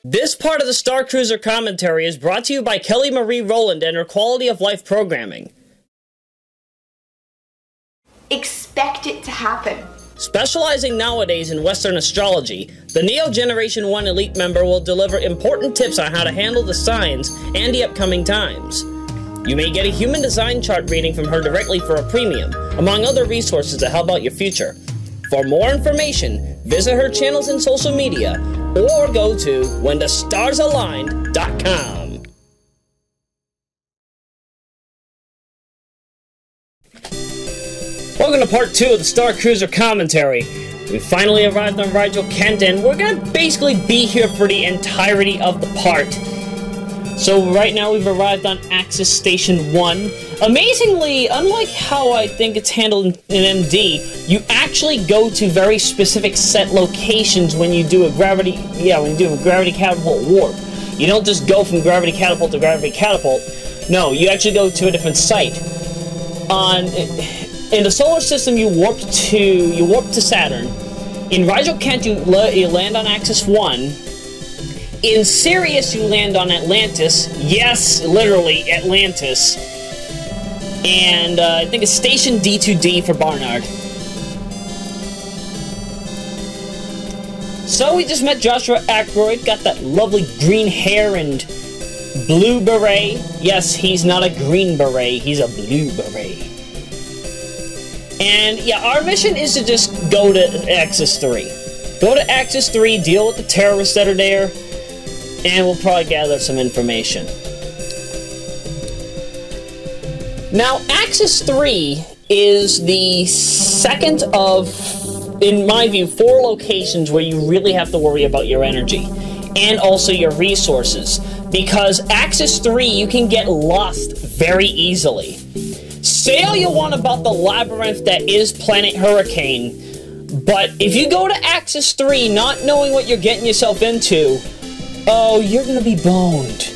This part of the Star Cruiser commentary is brought to you by Kelly Marie Rowland and her Quality of Life programming. Expect it to happen. Specializing nowadays in Western astrology, the Neo Generation 1 Elite member will deliver important tips on how to handle the signs and the upcoming times. You may get a human design chart reading from her directly for a premium, among other resources to help out your future. For more information, visit her channels and social media, or go to whenthestarsaligned.com. Welcome to part 2 of the Star Cruiser commentary. We finally arrived on Rigil Kent, and we're gonna basically be here for the entirety of the part. So right now we've arrived on Axis Station 1. Amazingly, unlike how I think it's handled in MD, you actually go to very specific set locations when you do a gravity catapult warp. You don't just go from gravity catapult to gravity catapult. No, you actually go to a different site. In the solar system, you warp to Saturn. In Rigil Kent, you land on Axis 1. In Sirius, you land on Atlantis. Yes, literally, Atlantis. And I think it's Station D2D for Barnard. So we just met Joshua Aykroyd, got that lovely green hair and blue beret. Yes, he's not a green beret, he's a blue beret. And yeah, our mission is to just go to Axis 3. Go to Axis 3, deal with the terrorists that are there, and we'll probably gather some information. Now, Axis 3 is the second of, in my view, 4 locations where you really have to worry about your energy, and also your resources. Because Axis 3, you can get lost very easily. Say all you want about the labyrinth that is Planet Hurricane, but if you go to Axis 3 not knowing what you're getting yourself into, oh, you're gonna be boned.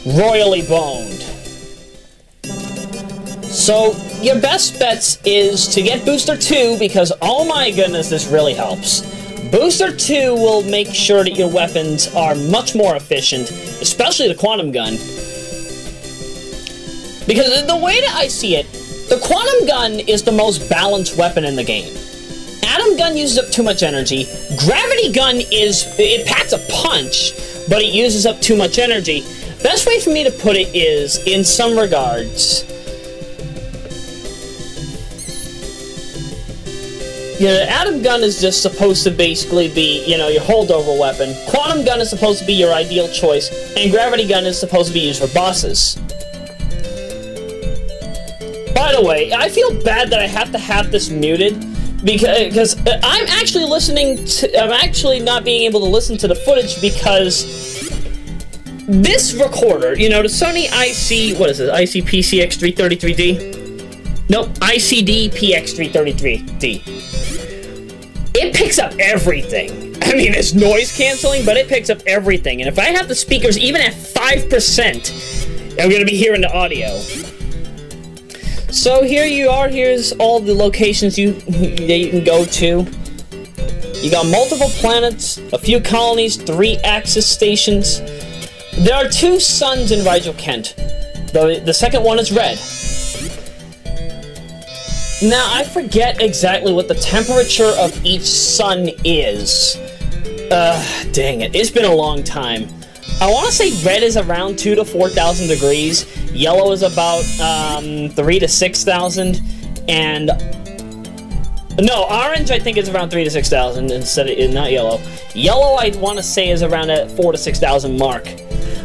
Royally boned. So, your best bets is to get Booster 2, because, oh my goodness, this really helps. Booster 2 will make sure that your weapons are much more efficient, especially the quantum gun. Because the way that I see it, the quantum gun is the most balanced weapon in the game. Atom gun uses up too much energy. Gravity gun it packs a punch, but it uses up too much energy. Best way for me to put it is, in some regards, the atom gun is just supposed to basically be, your holdover weapon. Quantum gun is supposed to be your ideal choice, and gravity gun is supposed to be used for bosses. By the way, I feel bad that I have to have this muted, because I'm actually not being able to listen to the footage because this recorder, the Sony IC-PCX333D? Nope, ICD-PX333D. It picks up everything. I mean, it's noise canceling, but it picks up everything. And if I have the speakers even at 5%, I'm going to be hearing the audio. So here you are. Here's all the locations that you can go to. You got multiple planets, a few colonies, 3 Axis stations. There are 2 suns in Rigil Kent. The second one is red. Now, I forget exactly what the temperature of each sun is. Dang it. It's been a long time. I want to say red is around 2,000 to 4,000 degrees. Yellow is about 3,000 to 6,000. And no, orange I think is around 3,000 to 6,000 instead of not yellow. Yellow I want to say is around that 4,000 to 6,000 mark.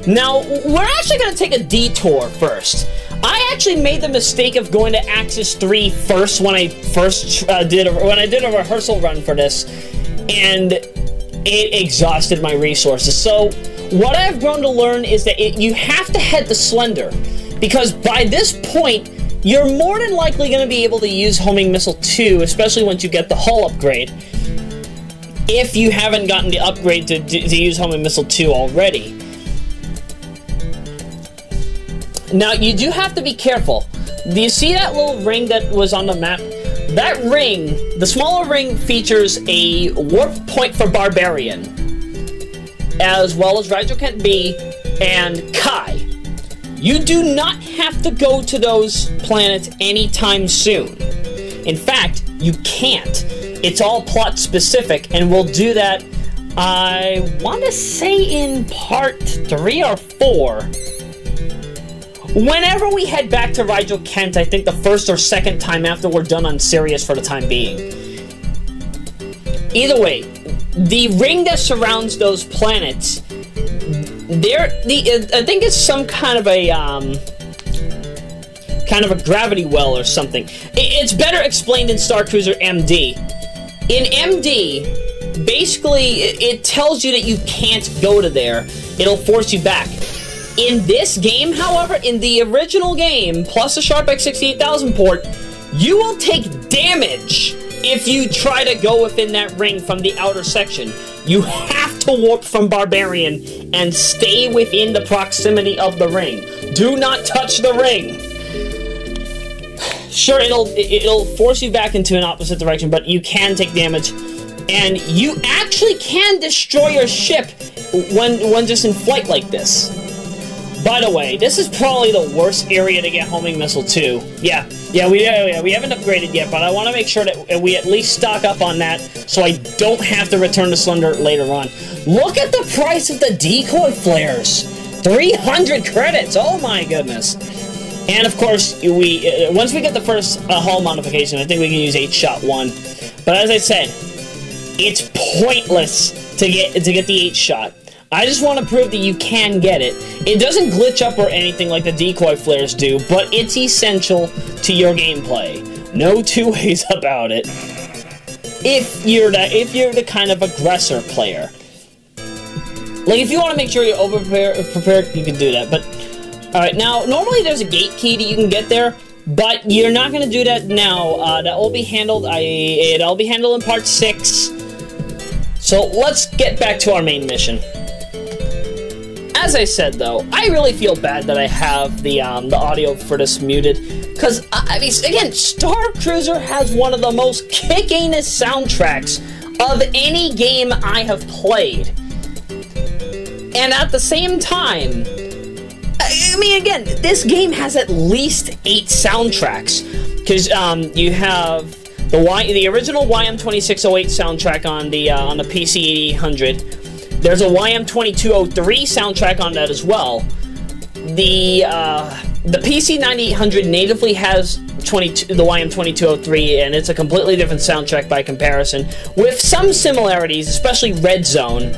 Now, we're actually going to take a detour first. I actually made the mistake of going to Axis 3 first when I did a rehearsal run for this, and it exhausted my resources. So what I've grown to learn is that you have to head to Slender, because by this point you're more than likely going to be able to use Homing Missile 2, especially once you get the hull upgrade, if you haven't gotten the upgrade to use Homing Missile 2 already. Now, you do have to be careful. Do you see that little ring that was on the map? That ring, the smaller ring, features a warp point for Barbarian. as well as Rigil Kent B and Kai. You do not have to go to those planets anytime soon. In fact, you can't. It's all plot specific, and we'll do that, I want to say in part 3 or 4. Whenever we head back to Rigil Kent, I think the first or second time after we're done on Sirius for the time being. Either way, the ring that surrounds those planets, I think it's some kind of a gravity well or something. It's better explained in Star Cruiser MD. In MD, basically, it tells you that you can't go to there. It'll force you back. In this game, however, in the original game, plus the Sharp X68000 port, you will take damage if you try to go within that ring from the outer section. You have to warp from Barbarian and stay within the proximity of the ring. Do not touch the ring. Sure, it'll force you back into an opposite direction, but you can take damage. And you actually can destroy your ship when just in flight like this. By the way, this is probably the worst area to get homing missile too. Yeah, we haven't upgraded yet, but I want to make sure that we at least stock up on that so I don't have to return to Slender later on. Look at the price of the decoy flares! 300 credits! Oh my goodness! And of course, once we get the first hull modification, I think we can use 8-shot 1. But as I said, it's pointless to get the 8-shot. I just want to prove that you can get it. It doesn't glitch up or anything like the decoy flares do, but it's essential to your gameplay. No two ways about it. If you're the kind of aggressor player. Like, if you want to make sure you're over-prepared, you can do that. But, alright, now, normally there's a gate key that you can get there, but you're not going to do that now. That will be handled, it'll be handled in part 6. So, let's get back to our main mission. As I said, though, I really feel bad that I have the audio for this muted, because, I mean, again, Star Cruiser has one of the most kick-ass soundtracks of any game I have played. And at the same time, I mean, again, this game has at least 8 soundtracks, because you have the original YM2608 soundtrack on the PC 8800. There's a YM2203 soundtrack on that as well. The PC 9800 natively has the YM2203, and it's a completely different soundtrack by comparison, with some similarities, especially Red Zone.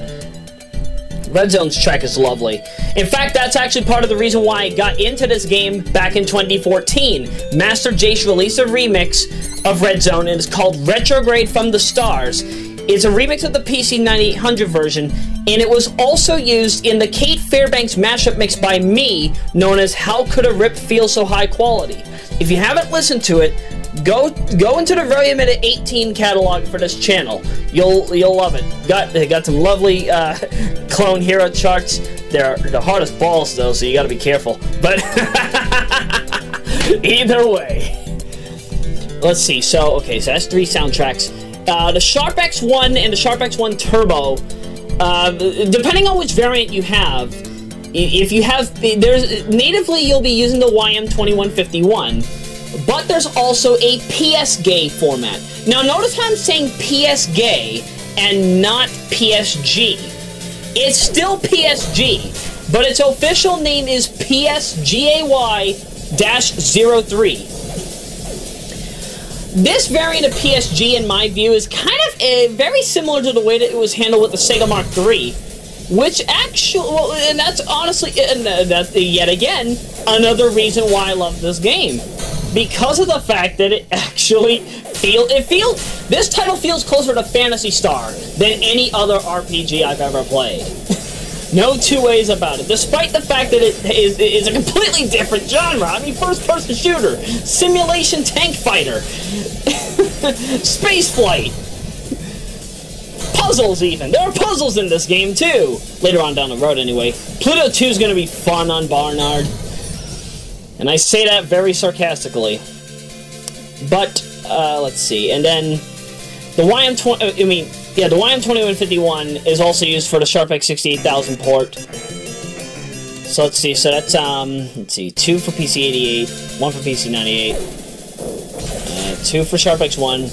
Red Zone's track is lovely. In fact, that's actually part of the reason why I got into this game back in 2014. Master Jace released a remix of Red Zone, and it's called Retrograde from the Stars. It's a remix of the PC 9800 version, and it was also used in the Kate Fairbanks mashup mix by me, known as How Could a Rip Feel So High Quality? If you haven't listened to it, go into the Royameadow 18 catalog for this channel. You'll love it. They got some lovely clone hero charts. They're the hardest balls though, so you got to be careful. But either way, let's see. So that's 3 soundtracks. The Sharp X1 and the Sharp X1 Turbo, depending on which variant you have, if you have, natively you'll be using the YM2151, but there's also a PS-GAY format. Now notice how I'm saying PS-GAY and not PSG. It's still PSG, but its official name is PSGAY-03. This variant of PSG, in my view, is kind of very similar to the way that it was handled with the Sega Mark III, which actually, well, and that's honestly, that's yet again another reason why I love this game, because of the fact that it actually this title feels closer to Phantasy Star than any other RPG I've ever played. No two ways about it, despite the fact that it is a completely different genre. I mean, first-person shooter, simulation tank fighter, space flight, puzzles even. There are puzzles in this game, too. Later on down the road, anyway. Pluto 2 is going to be fun on Barnard. And I say that very sarcastically. But, let's see. And then, the YM20... I mean, Yeah, the YM2151 is also used for the Sharp X68000 port. So let's see, so that's, let's see, 2 for PC88, 1 for PC98, 2 for Sharp X1,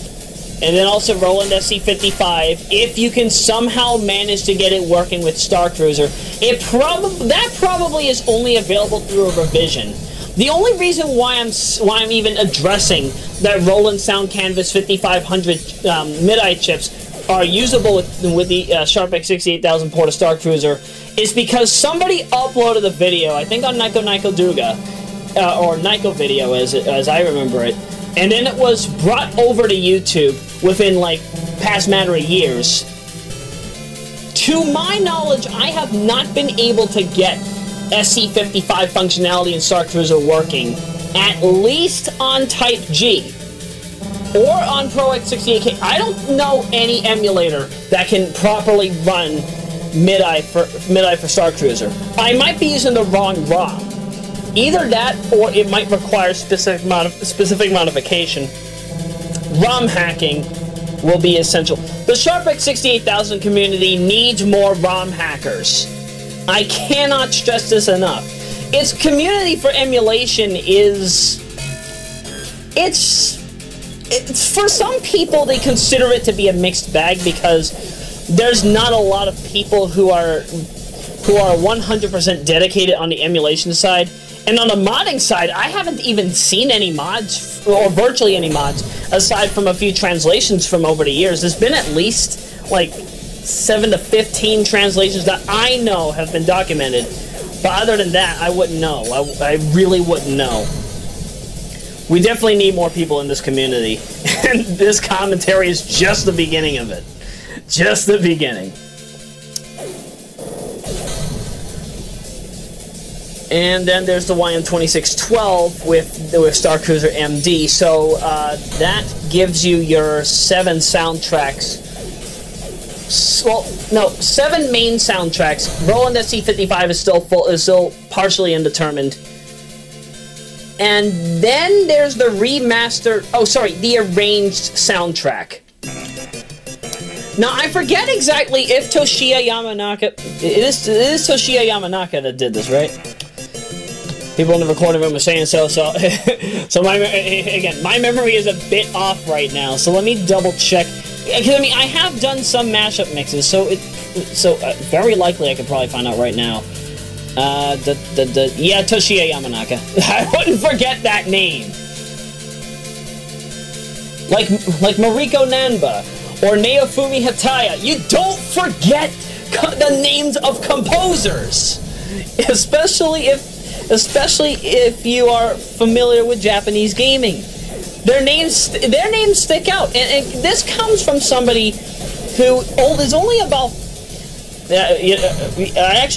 and then also Roland SC55. If you can somehow manage to get it working with Star Cruiser, that probably is only available through a revision. The only reason why I'm even addressing that Roland Sound Canvas 5500 mid-eye chips are usable with the Sharp X68000 port of Star Cruiser is because somebody uploaded a video, I think on Nico Duga, or Nico Video as I remember it, and then it was brought over to YouTube within like past matter of years. To my knowledge, I have not been able to get SC55 functionality in Star Cruiser working, at least on Type G or on Pro X68K. I don't know any emulator that can properly run mid-eye for Star Cruiser. I might be using the wrong ROM. Either that, or it might require specific modification. ROM hacking will be essential. The Sharp X68000 community needs more ROM hackers. I cannot stress this enough. Its community for emulation is... It's for some people, they consider it to be a mixed bag because there's not a lot of people who are 100% dedicated on the emulation side. And on the modding side, I haven't even seen any mods, or virtually any mods, aside from a few translations from over the years. There's been at least, like, 7 to 15 translations that I know have been documented. But other than that, I wouldn't know. I really wouldn't know. We definitely need more people in this community. And this commentary is just the beginning of it. Just the beginning. And then there's the YM2612 with Star Cruiser MD. So that gives you your 7 soundtracks. Well, no, 7 main soundtracks. Roland SC55 is still partially undetermined. And then there's the remastered, the arranged soundtrack. Now, I forget exactly if Toshiya Yamanaka, it is Toshiya Yamanaka that did this, right? People in the recording room are saying so my memory is a bit off right now, so let me double check. Because, I mean, I have done some mashup mixes, so very likely I could probably find out right now. Yeah, Toshiya Yamanaka. I wouldn't forget that name. Like Mariko Nanba or Naofumi Hataya. You don't forget the names of composers, especially if you are familiar with Japanese gaming. Their names stick out, and this comes from somebody who is only about. I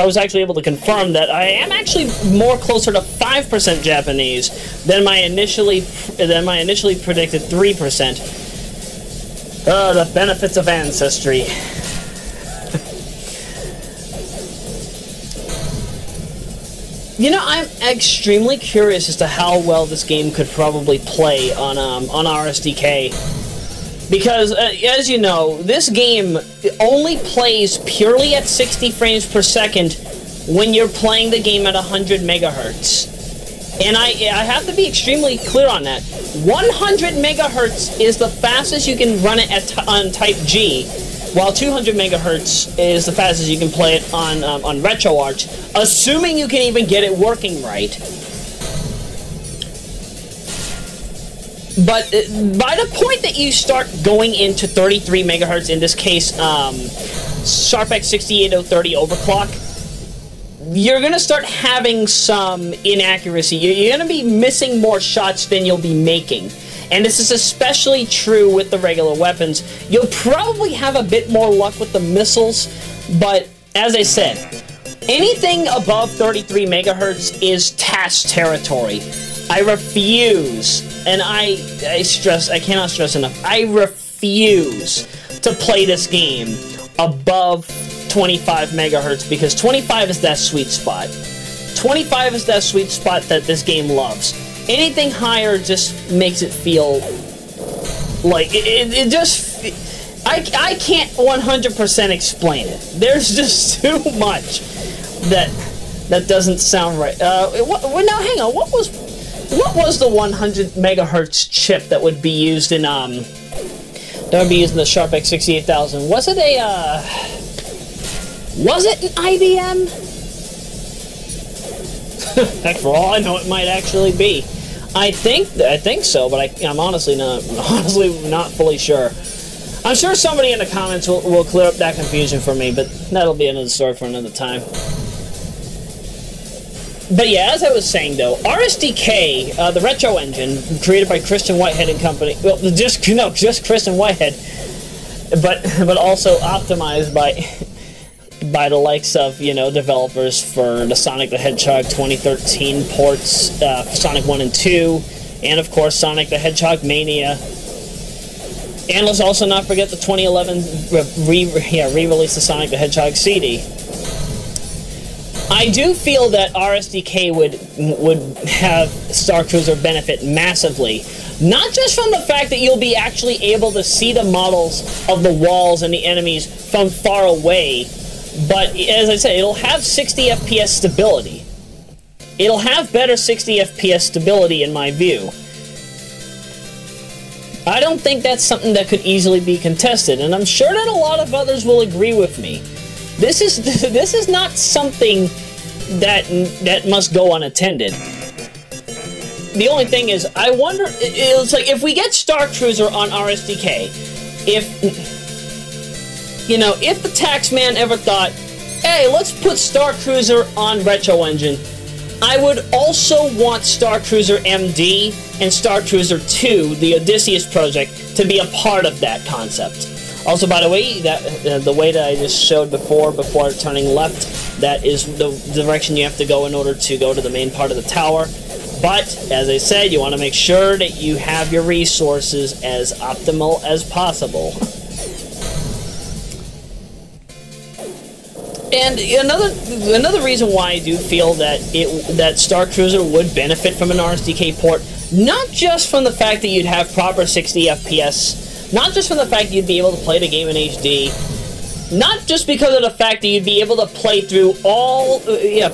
was actually able to confirm that I am actually more closer to 5% Japanese than my initially predicted 3%. Oh, the benefits of ancestry. You know, I'm extremely curious as to how well this game could probably play on RSDK. Because, as you know, this game only plays purely at 60 frames per second when you're playing the game at 100 megahertz. And I have to be extremely clear on that. 100 megahertz is the fastest you can run it on Type G, while 200 megahertz is the fastest you can play it on RetroArch, assuming you can even get it working right. But by the point that you start going into 33 megahertz, in this case, Sharp X68030 overclock, you're going to start having some inaccuracy. You're going to be missing more shots than you'll be making. And this is especially true with the regular weapons. You'll probably have a bit more luck with the missiles, but as I said, anything above 33 megahertz is TAS territory. I refuse, and I cannot stress enough, I refuse to play this game above 25 megahertz because 25 is that sweet spot. 25 is that sweet spot that this game loves. Anything higher just makes it feel like it just. I can't 100% explain it. There's just too much that doesn't sound right. Now hang on. What was the 100 megahertz chip that would be used in the Sharp X68000? Was it an IBM? Heck, for all I know, it might actually be. I think so, but I'm honestly not fully sure. I'm sure somebody in the comments will clear up that confusion for me, but that'll be another story for another time. But yeah, as I was saying though, RSDK, the retro engine created by Christian Whitehead and company, well, just Christian Whitehead, but also optimized by the likes of, you know, developers for the Sonic the Hedgehog 2013 ports, Sonic 1 and 2, and of course Sonic the Hedgehog Mania. And let's also not forget the 2011 re-release of Sonic the Hedgehog CD. I do feel that RSDK would have Star Cruiser benefit massively, not just from the fact that you'll be actually able to see the models of the walls and the enemies from far away, but as I said, it'll have 60 FPS stability. It'll have better 60 FPS stability in my view. I don't think that's something that could easily be contested, and I'm sure that a lot of others will agree with me. This is not something that must go unattended. The only thing is, I wonder, it's like if we get Star Cruiser on RSDK, if the Taxman ever thought, hey, let's put Star Cruiser on Retro Engine, I would also want Star Cruiser MD and Star Cruiser 2, the Odysseus project, to be a part of that concept. Also, by the way, the way that I just showed before turning left, that is the direction you have to go in order to go to the main part of the tower. But, as I said, you want to make sure that you have your resources as optimal as possible. And another reason why I do feel that Star Cruiser would benefit from an RSDK port, not just from the fact that you'd have proper 60 FPS, not just from the fact that you'd be able to play the game in HD, not just because of the fact that you'd be able to play through all 8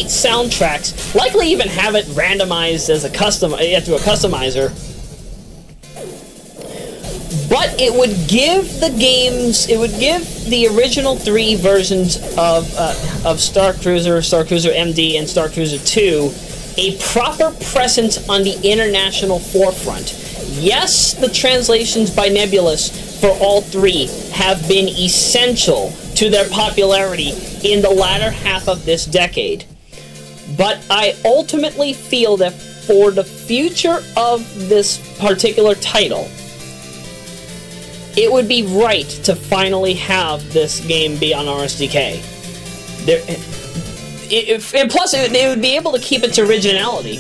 soundtracks, likely even have it randomized as through a customizer. But it would give the original 3 versions of Star Cruiser, Star Cruiser MD, and Star Cruiser 2 a proper presence on the international forefront. Yes, the translations by Nebulous for all 3 have been essential to their popularity in the latter half of this decade. But I ultimately feel that for the future of this particular title, it would be right to finally have this game be on RSDK. And plus, it would be able to keep its originality.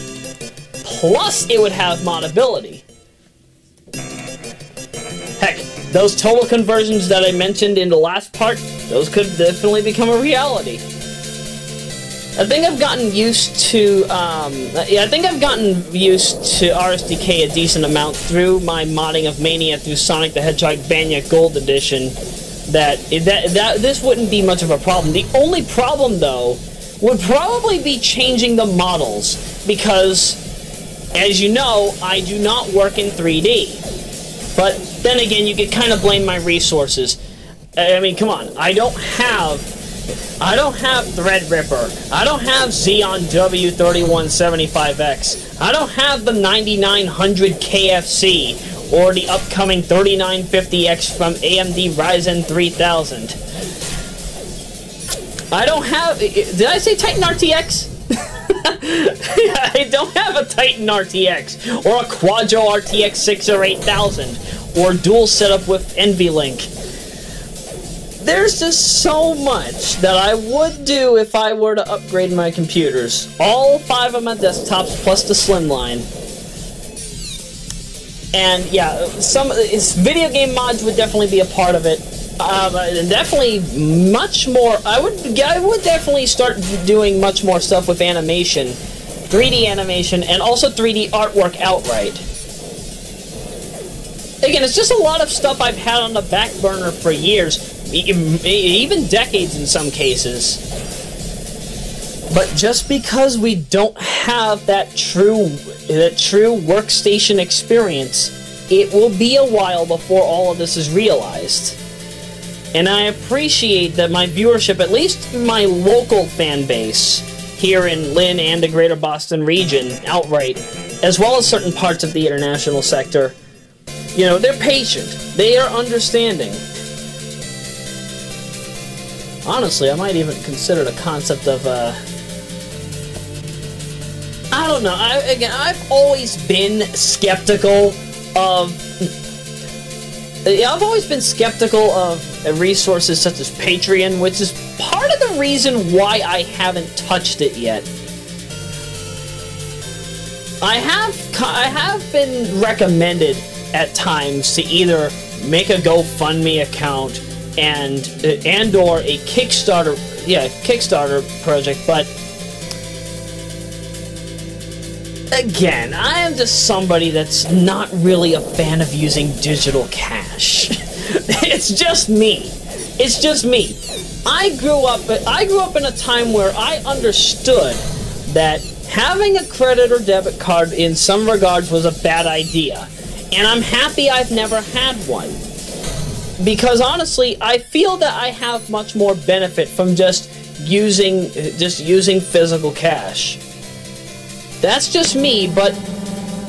Plus, it would have modability. Heck, those total conversions that I mentioned in the last part, those could definitely become a reality. I think I've gotten used to, RSDK a decent amount through my modding of Mania through Sonic the Hedgehog Banya Gold Edition. This wouldn't be much of a problem. The only problem, though, would probably be changing the models, because, as you know, I do not work in 3D. But then again, you could kind of blame my resources. I mean, come on, I don't have Threadripper. I don't have Xeon W3175X. I don't have the 9900 KFC or the upcoming 3950X from AMD Ryzen 3000. I don't have... Did I say Titan RTX? I don't have a Titan RTX or a Quadro RTX 6 or 8000 or dual setup with NVLink. There's just so much that I would do if I were to upgrade my computers. All 5 of my desktops plus the Slimline. And yeah, video game mods would definitely be a part of it. Definitely much more. I would definitely start doing much more stuff with animation, 3D animation, and also 3D artwork outright. again, it's just a lot of stuff I've had on the back burner for years, even decades in some cases. But just because we don't have that true workstation experience, it will be a while before all of this is realized. And I appreciate that my viewership, at least my local fan base, here in Lynn and the greater Boston region outright, as well as certain parts of the international sector, you know, they're patient. They are understanding. Honestly, I might even consider the concept of, I don't know. I've always been skeptical of... I've always been skeptical of resources such as Patreon, which is part of the reason why I haven't touched it yet. I have been recommended at times to either make a GoFundMe account and or a Kickstarter project, but again, I am just somebody that's not really a fan of using digital cash. It's just me. It's just me. I grew up in a time where I understood that having a credit or debit card in some regards was a bad idea. And I'm happy I've never had one. Because honestly, I feel that I have much more benefit from just using physical cash. That's just me, but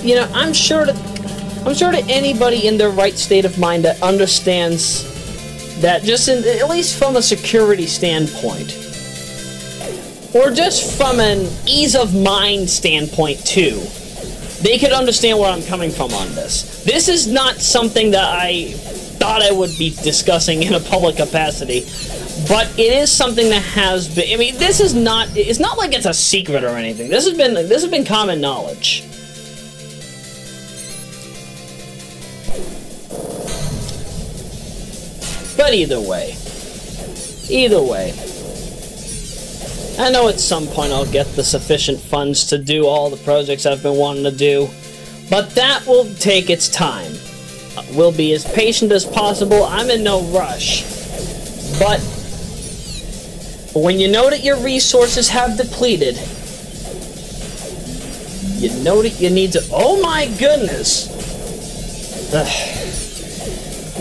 you know, I'm sure that anybody in their right state of mind that understands that, just at least from a security standpoint, or just from an ease of mind standpoint too, they could understand where I'm coming from on this. This is not something that I thought I would be discussing in a public capacity, but it is something that has been. I mean, this is not. It's not like it's a secret or anything. This has been common knowledge. But either way, I know at some point I'll get the sufficient funds to do all the projects I've been wanting to do, but that will take its time. We'll be as patient as possible. I'm in no rush. But when you know that your resources have depleted, you know that you need to... Oh my goodness! Ugh.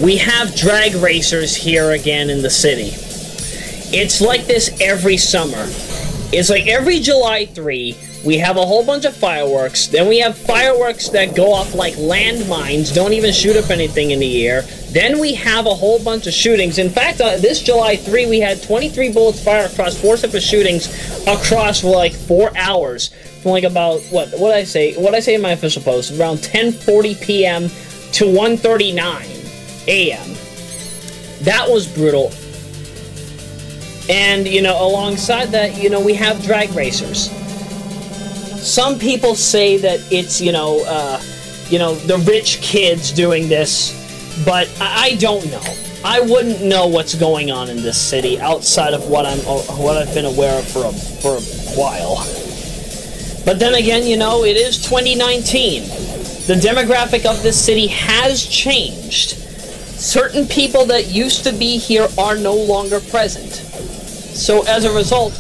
We have drag racers here again in the city. It's like this every summer. It's like every July 3, we have a whole bunch of fireworks. Then we have fireworks that go off like landmines, don't even shoot up anything in the air. Then we have a whole bunch of shootings. In fact, this July 3, we had 23 bullets fired across 4 separate shootings across like 4 hours. From like about, what did I say in my official post? Around 10:40 p.m. to 1:39 a.m. That was brutal. And, you know, alongside that, you know, we have drag racers. Some people say that it's, you know, the rich kids doing this, but I don't know. I wouldn't know what's going on in this city outside of what I've been aware of for a while. But then again, you know, it is 2019. The demographic of this city has changed. Certain people that used to be here are no longer present. So as a result,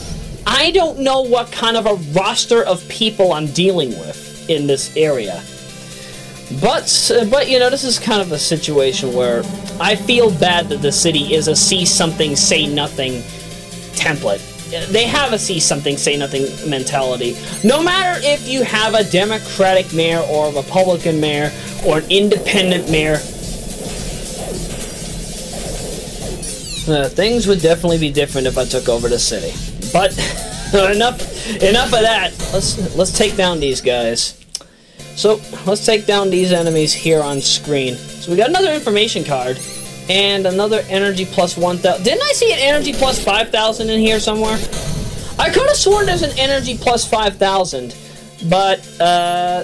I don't know what kind of a roster of people I'm dealing with in this area. But you know, this is kind of a situation where I feel bad that the city is a see something, say nothing template. They have a see something, say nothing mentality. No matter if you have a Democratic mayor or a Republican mayor or an independent mayor, things would definitely be different if I took over the city. But enough of that. Let's take down these guys. So let's take down these enemies here on screen. So we got another information card and another energy plus 1,000. Didn't I see an energy plus 5,000 in here somewhere? I could have sworn there's an energy plus 5,000, but yeah,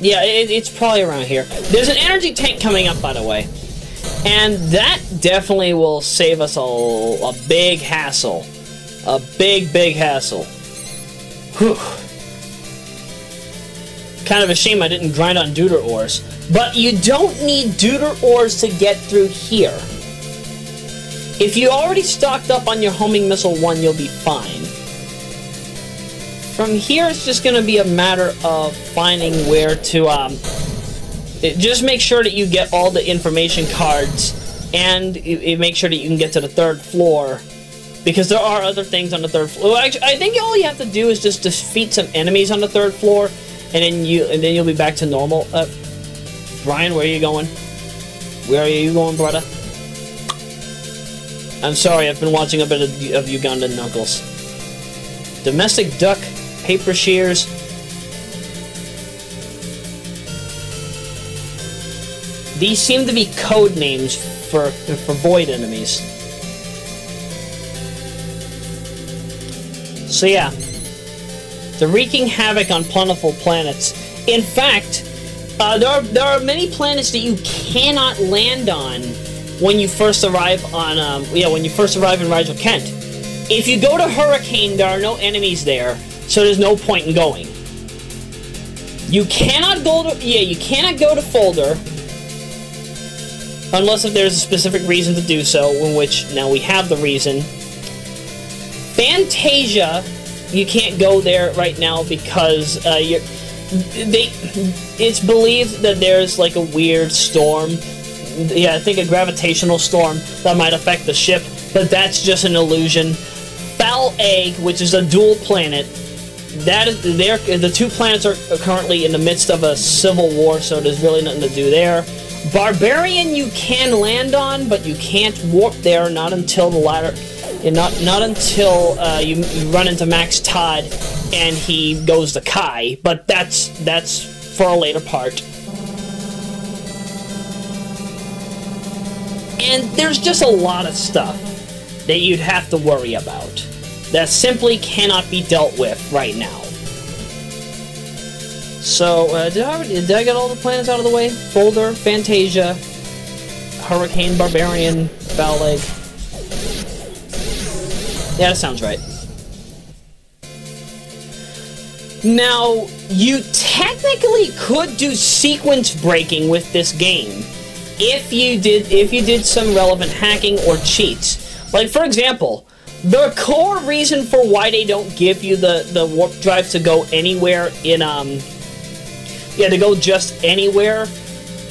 it's probably around here. There's an energy tank coming up, by the way. And that definitely will save us a big hassle. A big hassle. Whew. Kind of a shame I didn't grind on deuter ores. But you don't need deuter ores to get through here. If you already stocked up on your homing missile 1, you'll be fine. From here, it's just going to be a matter of finding where to, just make sure that you get all the information cards, and make sure that you can get to the 3rd floor, because there are other things on the 3rd floor. Well, actually, I think all you have to do is just defeat some enemies on the 3rd floor, and then you'll be back to normal. Brian, where are you going? Where are you going, brother? I'm sorry, I've been watching a bit of Ugandan Knuckles. Domestic duck, paper shears. These seem to be code names for void enemies. So yeah, they're wreaking havoc on plentiful planets. In fact, there are many planets that you cannot land on when you first arrive on when you first arrive in Rigil Kent. If you go to Hurricane, there are no enemies there, so there's no point in going. You cannot go to Folder unless if there's a specific reason to do so, in which now we have the reason. Fantasia, you can't go there right now because it's believed that there's like a weird storm. Yeah, I think a gravitational storm that might affect the ship, but that's just an illusion. Foul Egg, which is a dual planet, that is the 2 planets are currently in the midst of a civil war, so there's really nothing to do there. Barbarian you can land on, but you can't warp there, not until the latter. Not until you run into Max Todd and he goes to Kai, but that's for a later part. And there's just a lot of stuff that you'd have to worry about that simply cannot be dealt with right now. So, did I get all the planets out of the way? Folder, Fantasia, Hurricane, Barbarian, Foul Egg. Yeah, that sounds right. Now, you technically could do sequence breaking with this game if you did some relevant hacking or cheats. Like, for example, the core reason for why they don't give you the warp drive to go anywhere in to go just anywhere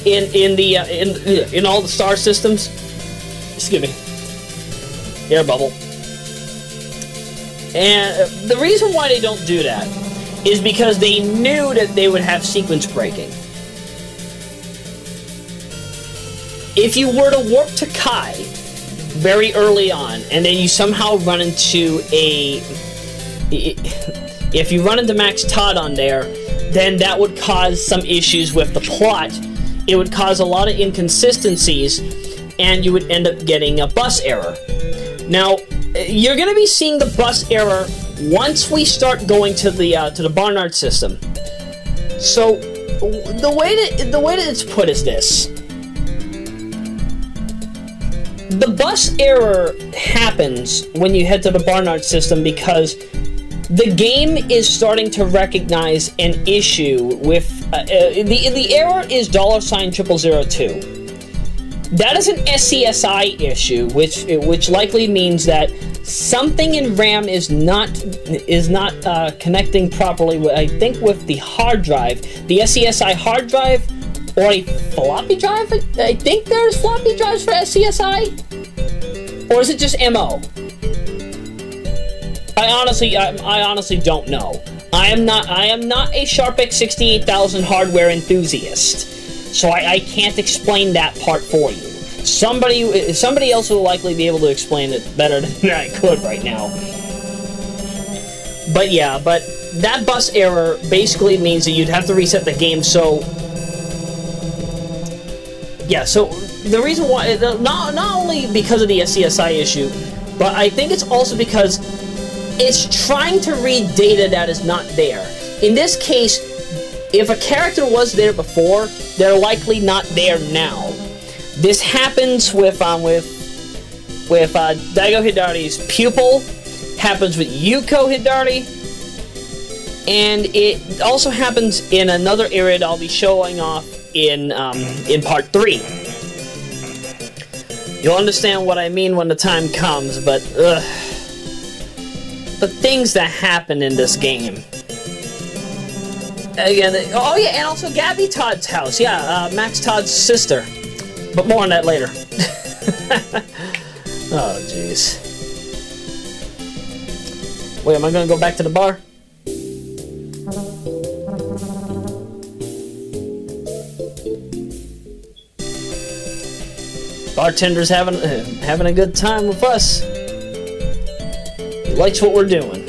in all the star systems. Excuse me. Air bubble. And the reason why they don't do that is because they knew that they would have sequence breaking. If you were to warp to Kai very early on, and then you somehow run into if you run into Max Todd on there, then that would cause some issues with the plot. It would cause a lot of inconsistencies, and you would end up getting a bus error. Now, you're going to be seeing the bus error once we start going to the Barnard system. So, the way that it's put is this. The bus error happens when you head to the Barnard system because the game is starting to recognize an issue with the error is $00002. That is an SCSI issue, which likely means that something in RAM is not connecting properly. I think with the hard drive, the SCSI hard drive, or a floppy drive. I think there's floppy drives for SCSI, or is it just MO? I honestly don't know. I am not a Sharp X68000 hardware enthusiast, so I can't explain that part for you. Somebody else will likely be able to explain it better than I could right now. But yeah, but that bus error basically means that you'd have to reset the game. So yeah, so the reason why, not only because of the SCSI issue, but I think it's also because it's trying to read data that is not there. In this case, if a character was there before, they're likely not there now. This happens with Daigo Hidari's pupil, happens with Yuko Hidari, And it also happens in another area that I'll be showing off in part 3. You'll understand what I mean when the time comes, but the things that happen in this game. Again, oh yeah, and also Gabby Todd's house. Yeah, Max Todd's sister. But more on that later. Oh, jeez. Wait, am I gonna go back to the bar? Bartender's having a good time with us. He likes what we're doing.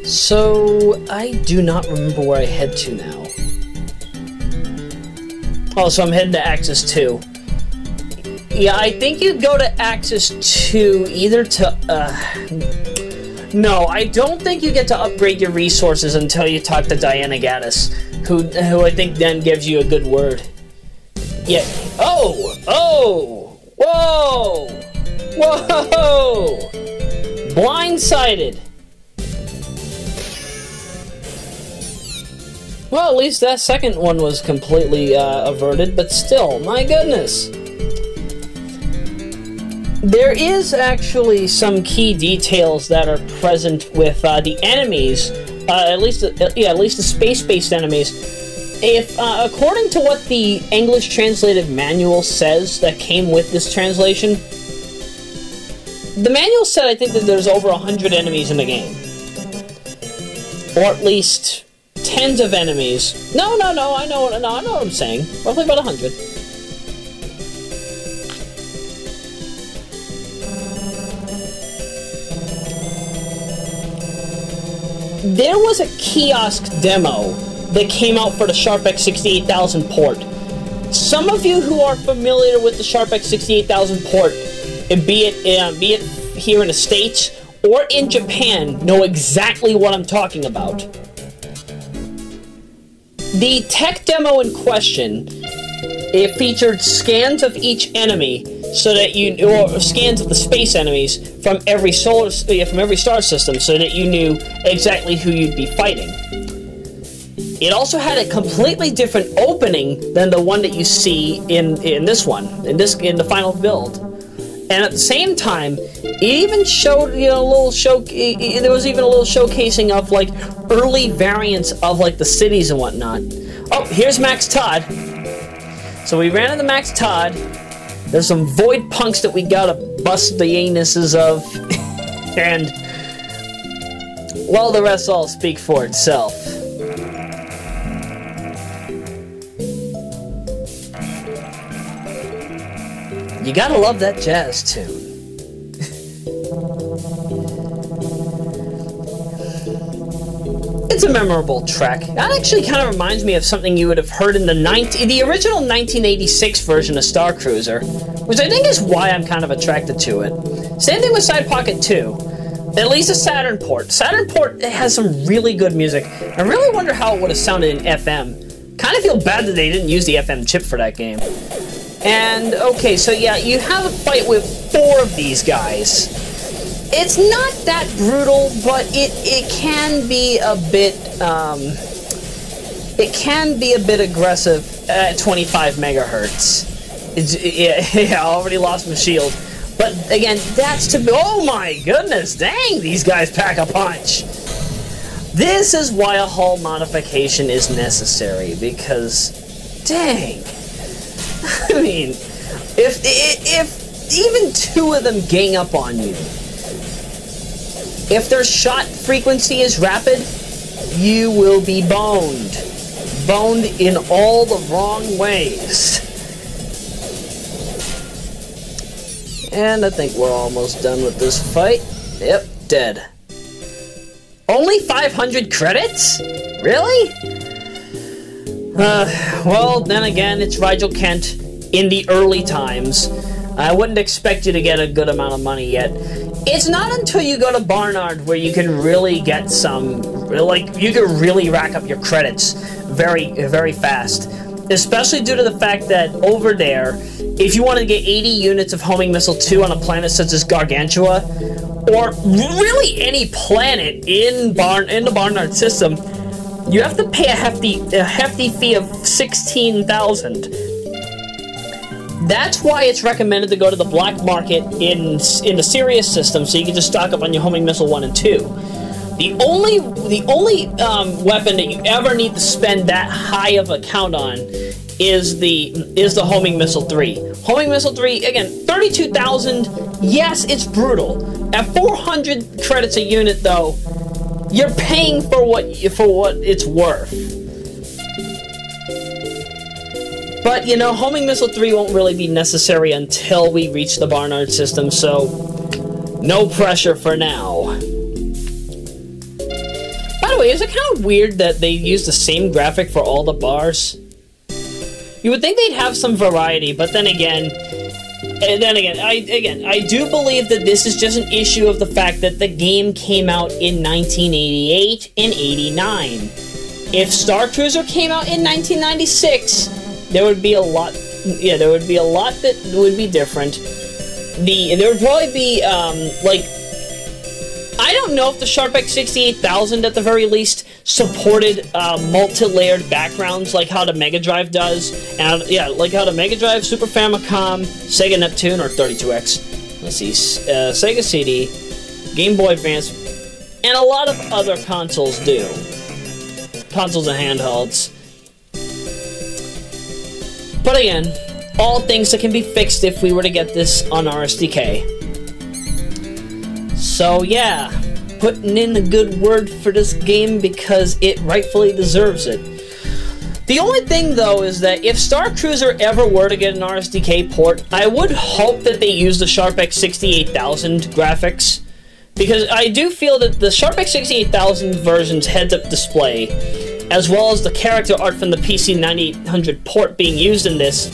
So, I do not remember where I head to now. Oh, so I'm heading to Axis 2. Yeah, I think you go to Axis 2 either to, no, I don't think you get to upgrade your resources until you talk to Diana Gaddis, who I think then gives you a good word. Yeah. Oh! Oh! Whoa! Whoa! Blindsided! Well, at least that second one was completely averted, but still, my goodness. There is actually some key details that are present with the enemies, at least the space-based enemies. If, according to what the English translated manual says that came with this translation, the manual said I think that there's over 100 enemies in the game. Or at least tens of enemies. No, I know what I'm saying. Roughly about 100. There was a kiosk demo that came out for the Sharp X68000 port. Some of you who are familiar with the Sharp X68000 port, be it here in the States or in Japan, know exactly what I'm talking about. The tech demo in question, it featured scans of each enemy, so that or scans of the space enemies from every star system, so that you knew exactly who you'd be fighting. It also had a completely different opening than the one that you see in this one, in the final build. And at the same time, it even showed, a little there was even a little showcasing of, like, early variants of, like, the cities and whatnot. Oh, here's Max Todd. So we ran into Max Todd. There's some void punks that we gotta bust the anuses of. And, well, the rest all speak for itself. You gotta love that jazz tune. It's a memorable track. That actually kind of reminds me of something you would have heard in the original 1986 version of Star Cruiser, which I think is why I'm kind of attracted to it. Same thing with Side Pocket 2. At least a Saturn port. Saturn port has some really good music. I really wonder how it would have sounded in FM. Kind of feel bad that they didn't use the FM chip for that game. And, okay, so yeah, you have a fight with 4 of these guys. It's not that brutal, but it can be a bit, aggressive at 25 megahertz. I already lost my shield. But, again, oh my goodness, dang, these guys pack a punch. This is why a hull modification is necessary, because, dang. I mean, if even 2 of them gang up on you, if their shot frequency is rapid, you will be boned. Boned in all the wrong ways. And I think we're almost done with this fight. Yep, dead. Only 500 credits? Really? Well, then again, it's Rigil Kent in the early times. I wouldn't expect you to get a good amount of money yet. It's not until you go to Barnard where you can really get some, you can really rack up your credits very, very fast. Especially due to the fact that over there, if you want to get 80 units of homing missile 2 on a planet such as Gargantua, or really any planet in the Barnard system, you have to pay a hefty fee of 16,000. That's why it's recommended to go to the black market in the Sirius system, so you can just stock up on your homing missile 1 and 2. The only weapon that you ever need to spend that high of a count on is the homing missile 3. Homing missile 3, again, 32,000. Yes, it's brutal. At 400 credits a unit, though, you're paying for what it's worth. But, you know, homing missile 3 won't really be necessary until we reach the Barnard system, so no pressure for now. By the way, is it kind of weird that they use the same graphic for all the bars? You would think they'd have some variety, but then again, I do believe that this is just an issue of the fact that the game came out in 1988 and 89. If Star Cruiser came out in 1996, there would be a lot. Yeah, there would be a lot that would be different. There would probably be like, I don't know if the Sharp X68000 at the very least supported multi-layered backgrounds like how the Mega Drive does, and yeah, like how the Mega Drive, Super Famicom, Sega Neptune, or 32X. Let's see, Sega CD, Game Boy Advance, and a lot of other consoles do. Consoles and handhelds. But again, all things that can be fixed if we were to get this on RSDK. So yeah, putting in a good word for this game because it rightfully deserves it. The only thing though is that if Star Cruiser ever were to get an RSDK port, I would hope that they use the Sharp X68000 graphics, because I do feel that the Sharp X68000 version's heads-up display, as well as the character art from the PC 9800 port being used in this,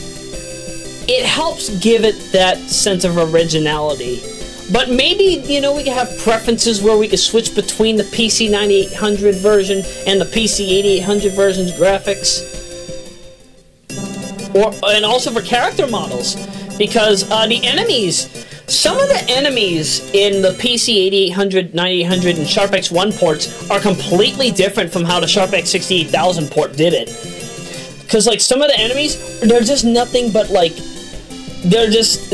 it helps give it that sense of originality. But maybe, you know, we could have preferences where we could switch between the PC 9800 version and the PC 8800 version's graphics. And also for character models, because the enemies, some of the enemies in the PC 8800, 9800, and Sharp X1 ports are completely different from how the Sharp X68000 port did it. Because, like, some of the enemies, they're just nothing but, like, they're just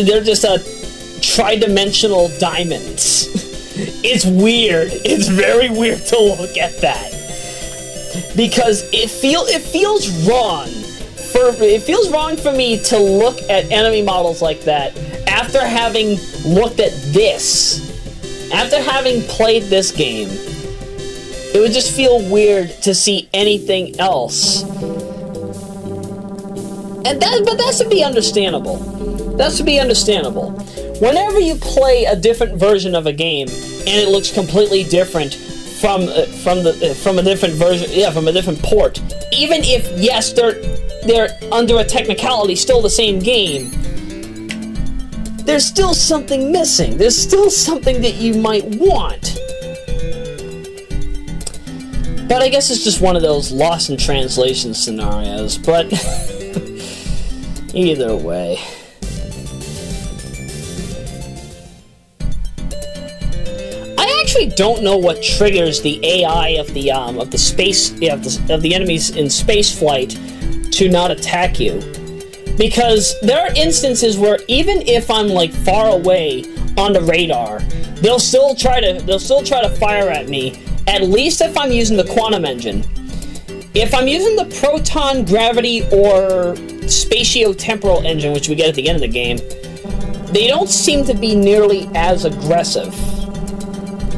tridimensional diamonds. It's weird. It's very weird to look at that, because it feels wrong. It feels wrong for me to look at enemy models like that after having looked at this. After having played this game, it would just feel weird to see anything else. But that should be understandable. That should be understandable. Whenever you play a different version of a game and it looks completely different from a different version, yeah, from a different port, even if yes, they're under a technicality still the same game, there's still something missing. There's still something that you might want. But I guess it's just one of those lost in translation scenarios. But either way. I actually don't know what triggers the AI of the enemies in space flight to not attack you, because there are instances where even if I'm like far away on the radar, they'll still try to fire at me. At least if I'm using the quantum engine. If I'm using the proton, gravity, or spatio-temporal engine, which we get at the end of the game, they don't seem to be nearly as aggressive.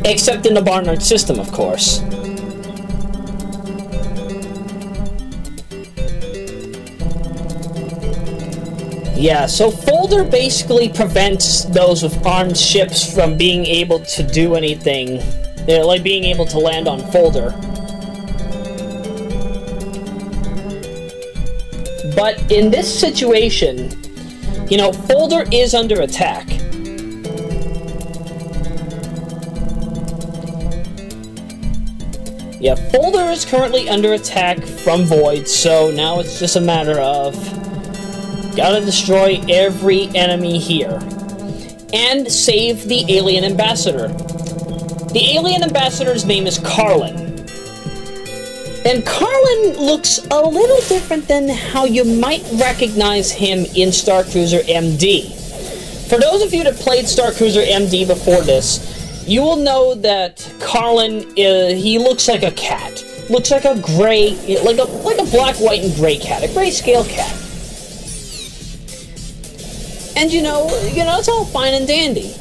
Except in the Barnard system, of course. Yeah, so Folder basically prevents those with armed ships from being able to do anything, like being able to land on Folder. But in this situation, you know, Folder is under attack. Yeah, Folder is currently under attack from Void, so now it's just a matter of gotta destroy every enemy here. and save the alien ambassador. The alien ambassador's name is Carlin. And Carlin looks a little different than how you might recognize him in Star Cruiser MD. For those of you that played Star Cruiser MD before this, you will know that Carlin, he looks like a cat. Looks like a gray, like a black, white, and gray cat. A grayscale cat. And you know, it's all fine and dandy.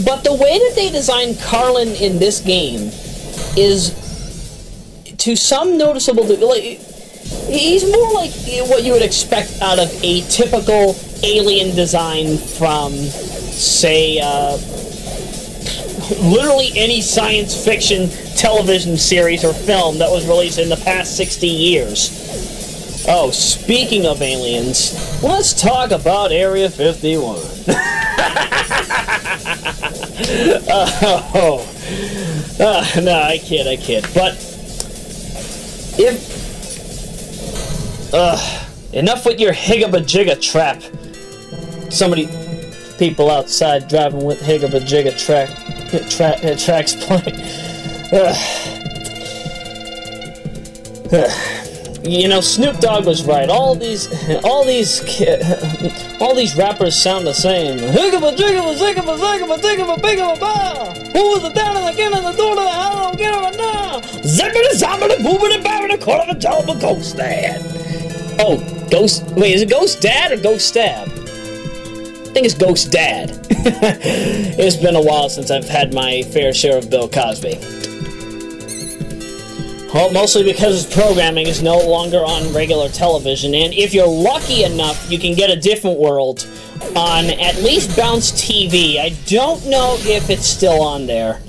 But the way that they designed Carlin in this game is, to some noticeable degree, like, he's more like what you would expect out of a typical alien design from, say, literally any science fiction television series or film that was released in the past 60 years. Oh, speaking of aliens, let's talk about Area 51. No, I kid. But, enough with your higga-ba-jigga trap. People outside driving with higga-ba-jigga tracks playing. You know, Snoop Dogg was right. All these rappers sound the same. Higga-ba-jigga-ba, zigga-ba, zigga-ba, bigga-ba-ba. Who was the down and again in the door to the house? I don't get it right now. Zippity-zoppity, boobity-bobbity, call it a terrible ghost dad. Oh, ghost. Wait, is it Ghost Dad or Ghost Stab? I think it's Ghost Dad. It's been a while since I've had my fair share of Bill Cosby. Well, mostly because his programming is no longer on regular television, and if you're lucky enough, you can get a different world on at least Bounce TV. I don't know if it's still on there.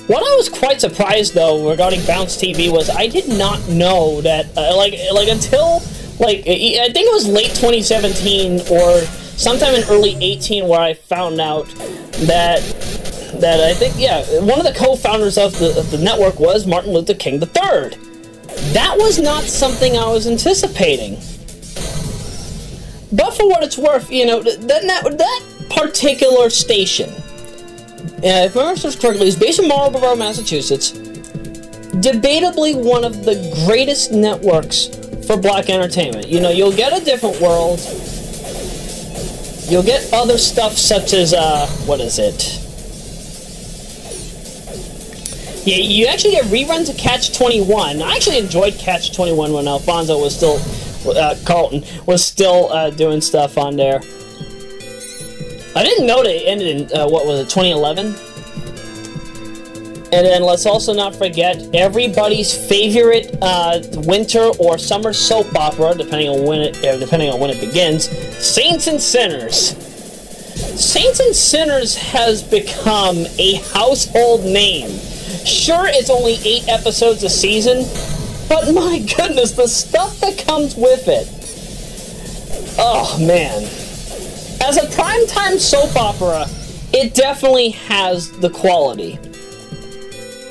What I was quite surprised, though, regarding Bounce TV was I did not know that, until, I think it was late 2017 or sometime in early 18 where I found out that I think, yeah, one of the co-founders of the network was Martin Luther King III. That was not something I was anticipating. But for what it's worth, you know, that particular station, if I remember correctly, is based in Marlborough, Massachusetts. Debatably one of the greatest networks for black entertainment. You know, you'll get a different world. You'll get other stuff such as, what is it? Yeah, you actually get reruns of Catch-21. I actually enjoyed Catch-21 when Alfonso was still, Carlton was still doing stuff on there. I didn't know they ended in, what was it, 2011? And then let's also not forget everybody's favorite winter or summer soap opera, depending on when it begins, Saints and Sinners. Saints and Sinners has become a household name. Sure, it's only 8 episodes a season, but my goodness, the stuff that comes with it. Oh, man. As a primetime soap opera, it definitely has the quality.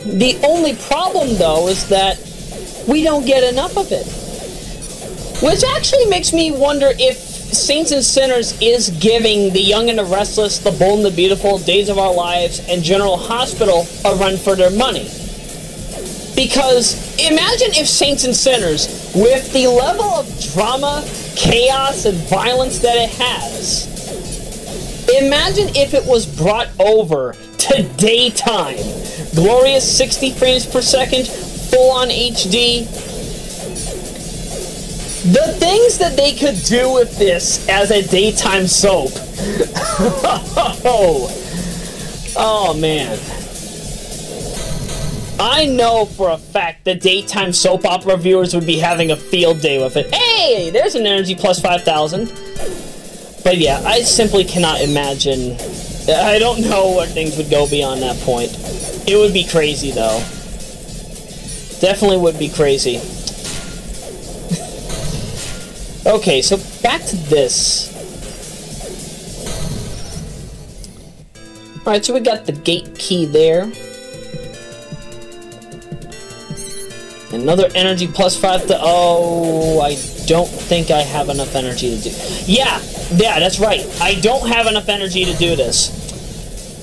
The only problem, though, is that we don't get enough of it. Which actually makes me wonder if Saints and Sinners is giving The Young and the Restless, The Bold and the Beautiful, Days of Our Lives, and General Hospital a run for their money. Because imagine if Saints and Sinners, with the level of drama, chaos, and violence that it has, imagine if it was brought over to daytime. Glorious 60 frames per second, full-on HD. The things that they could do with this as a daytime soap. Oh, man. I know for a fact that daytime soap opera viewers would be having a field day with it. Hey, there's an Energy Plus 5000. But yeah, I simply cannot imagine. I don't know where things would go beyond that point. It would be crazy, though. Definitely would be crazy. Okay, so back to this. Alright, so we got the gate key there. Another energy plus 5 to... Oh, I don't think I have enough energy to do... Yeah, that's right. I don't have enough energy to do this.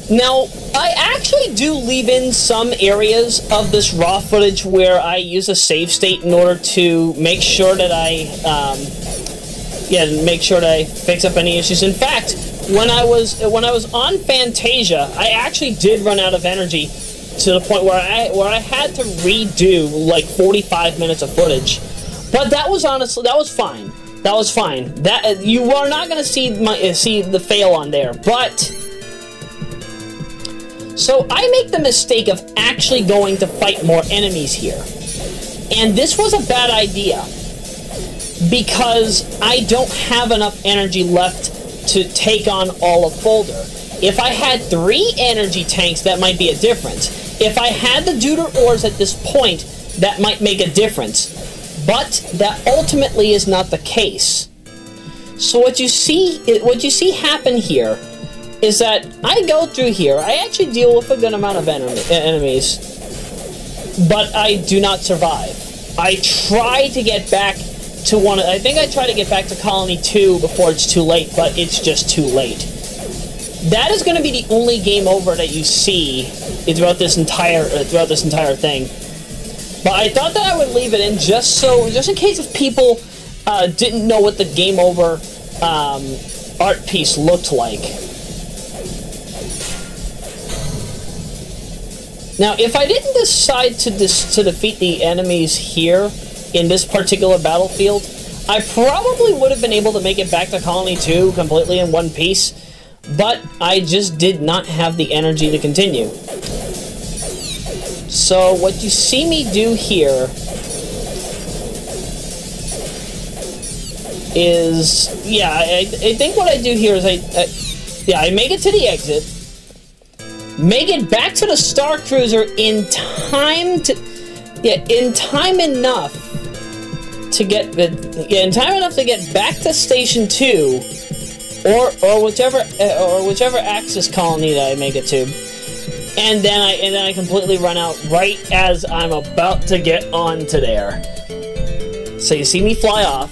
Now, I actually do leave in some areas of this raw footage where I use a save state in order to make sure that I fix up any issues. In fact, when I was on Fantasia, I actually did run out of energy to the point where I had to redo like 45 minutes of footage. But that was fine. That was fine. That you are not going to see the fail on there, but. So I make the mistake of actually going to fight more enemies here. And this was a bad idea, because I don't have enough energy left to take on all of Folder. If I had 3 energy tanks, that might be a difference. If I had the Deuter ores at this point, that might make a difference. But that ultimately is not the case. So what you see happen here is that I go through here, I actually deal with a good amount of enemies, but I do not survive. I try to get back to I think I try to get back to Colony 2 before it's too late, but it's just too late. That is going to be the only game over that you see throughout this entire thing. But I thought that I would leave it in just in case if people didn't know what the game over art piece looked like. Now, if I didn't decide to defeat the enemies here in this particular battlefield, I probably would have been able to make it back to Colony 2 completely in one piece, but I just did not have the energy to continue. So what you see me do here is, yeah, I think what I do here is I make it to the exit, make it back to the Star Cruiser in time enough to get back to Station 2, or whichever Axis colony that I make it to, and then I completely run out right as I'm about to get onto there. So you see me fly off.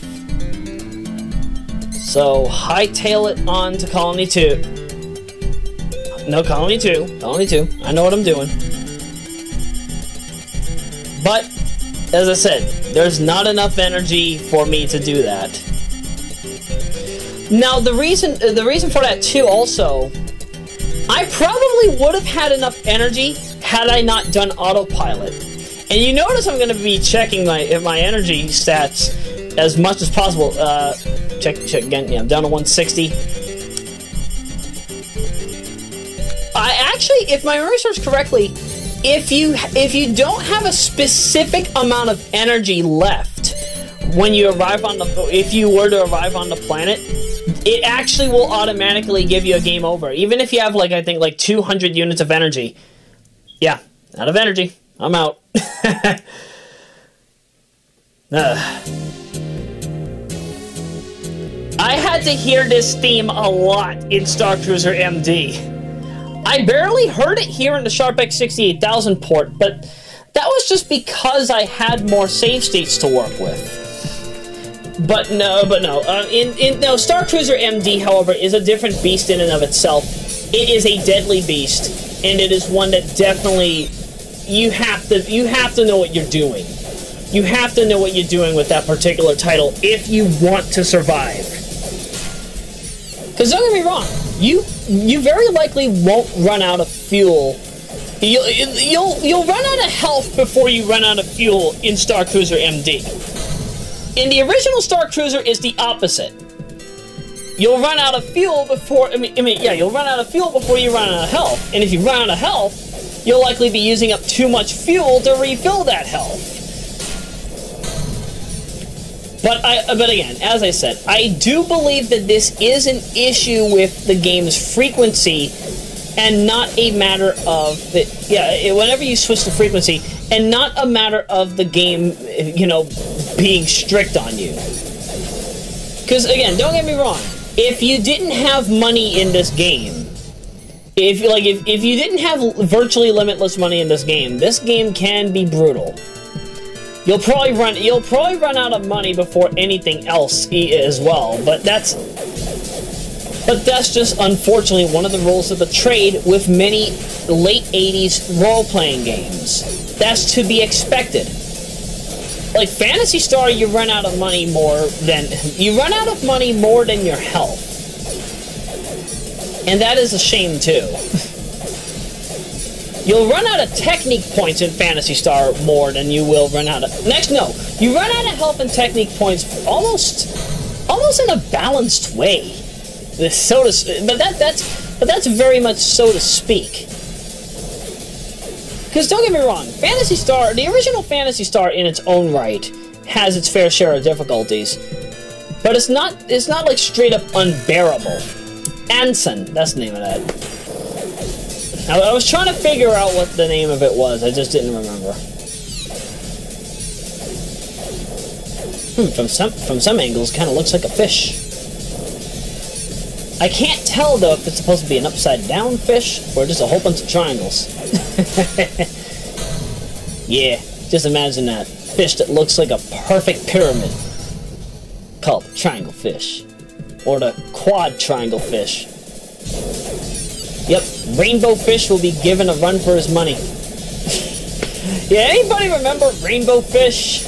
So hightail it on to Colony 2. No, Colony 2. Colony 2. I know what I'm doing. But, as I said, there's not enough energy for me to do that. Now, the reason for that, too, also, I probably would have had enough energy had I not done autopilot. And you notice I'm going to be checking my energy stats as much as possible. Check again. Yeah, I'm down to 160. I actually, if my memory serves correctly, if you don't have a specific amount of energy left when you arrive on if you were to arrive on the planet, it actually will automatically give you a game over, even if you have I think 200 units of energy. Yeah, out of energy. I'm out. I had to hear this theme a lot in Star Cruiser MD. I barely heard it here in the Sharp X68000 port, but that was just because I had more save states to work with. But no. Star Cruiser MD, however, is a different beast in and of itself. It is a deadly beast, and it is one that definitely you have to know what you're doing. You have to know what you're doing with that particular title if you want to survive. Because don't get me wrong, you very likely won't run out of fuel. You'll run out of health before you run out of fuel in Star Cruiser MD. In the original Star Cruiser, it's the opposite. You'll run out of fuel before you'll run out of fuel before you run out of health. And if you run out of health, you'll likely be using up too much fuel to refill that health. But again, as I said, I do believe that this is an issue with the game's frequency, and not a matter of whenever you switch the frequency, and not a matter of the game, being strict on you. Because again, don't get me wrong, if you didn't have money in this game, if you didn't have virtually limitless money in this game can be brutal. You'll probably run out of money before anything else as well, but that's just unfortunately one of the rules of the trade with many late 80s role-playing games. That's to be expected. Like Phantasy Star, you run out of money more than your health. And that is a shame too. You'll run out of technique points in Phantasy Star more than you will run out of... you run out of health and technique points almost in a balanced way. But that's very much so to speak. Because don't get me wrong, Phantasy Star, the original Phantasy Star in its own right, has its fair share of difficulties. But it's not like straight up unbearable. Anson, that's the name of that. I was trying to figure out what the name of it was, I just didn't remember. From some angles, it kind of looks like a fish. I can't tell, though, if it's supposed to be an upside-down fish, or just a whole bunch of triangles. Yeah, just imagine that. Fish that looks like a perfect pyramid. Called the triangle fish. Or the quad triangle fish. Yep, Rainbow Fish will be given a run for his money. Yeah, anybody remember Rainbow Fish?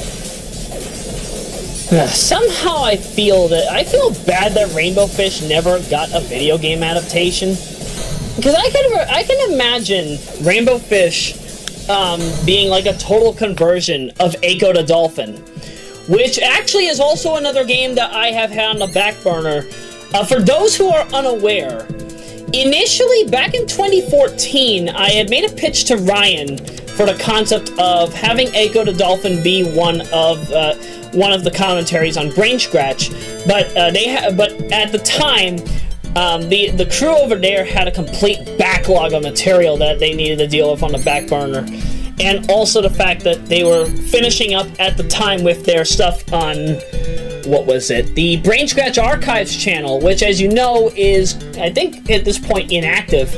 Somehow I feel bad that Rainbow Fish never got a video game adaptation. Because I can imagine Rainbow Fish being like a total conversion of Echo the Dolphin. Which actually is also another game that I have had on the back burner. For those who are unaware, initially, back in 2014, I had made a pitch to Ryan for the concept of having Echo the Dolphin be one of the commentaries on Brain Scratch, but at the time, the crew over there had a complete backlog of material that they needed to deal with on the back burner, and also the fact that they were finishing up at the time with their stuff on, what was it, the Brain Scratch Archives channel, which, as you know, is, I think, at this point, inactive,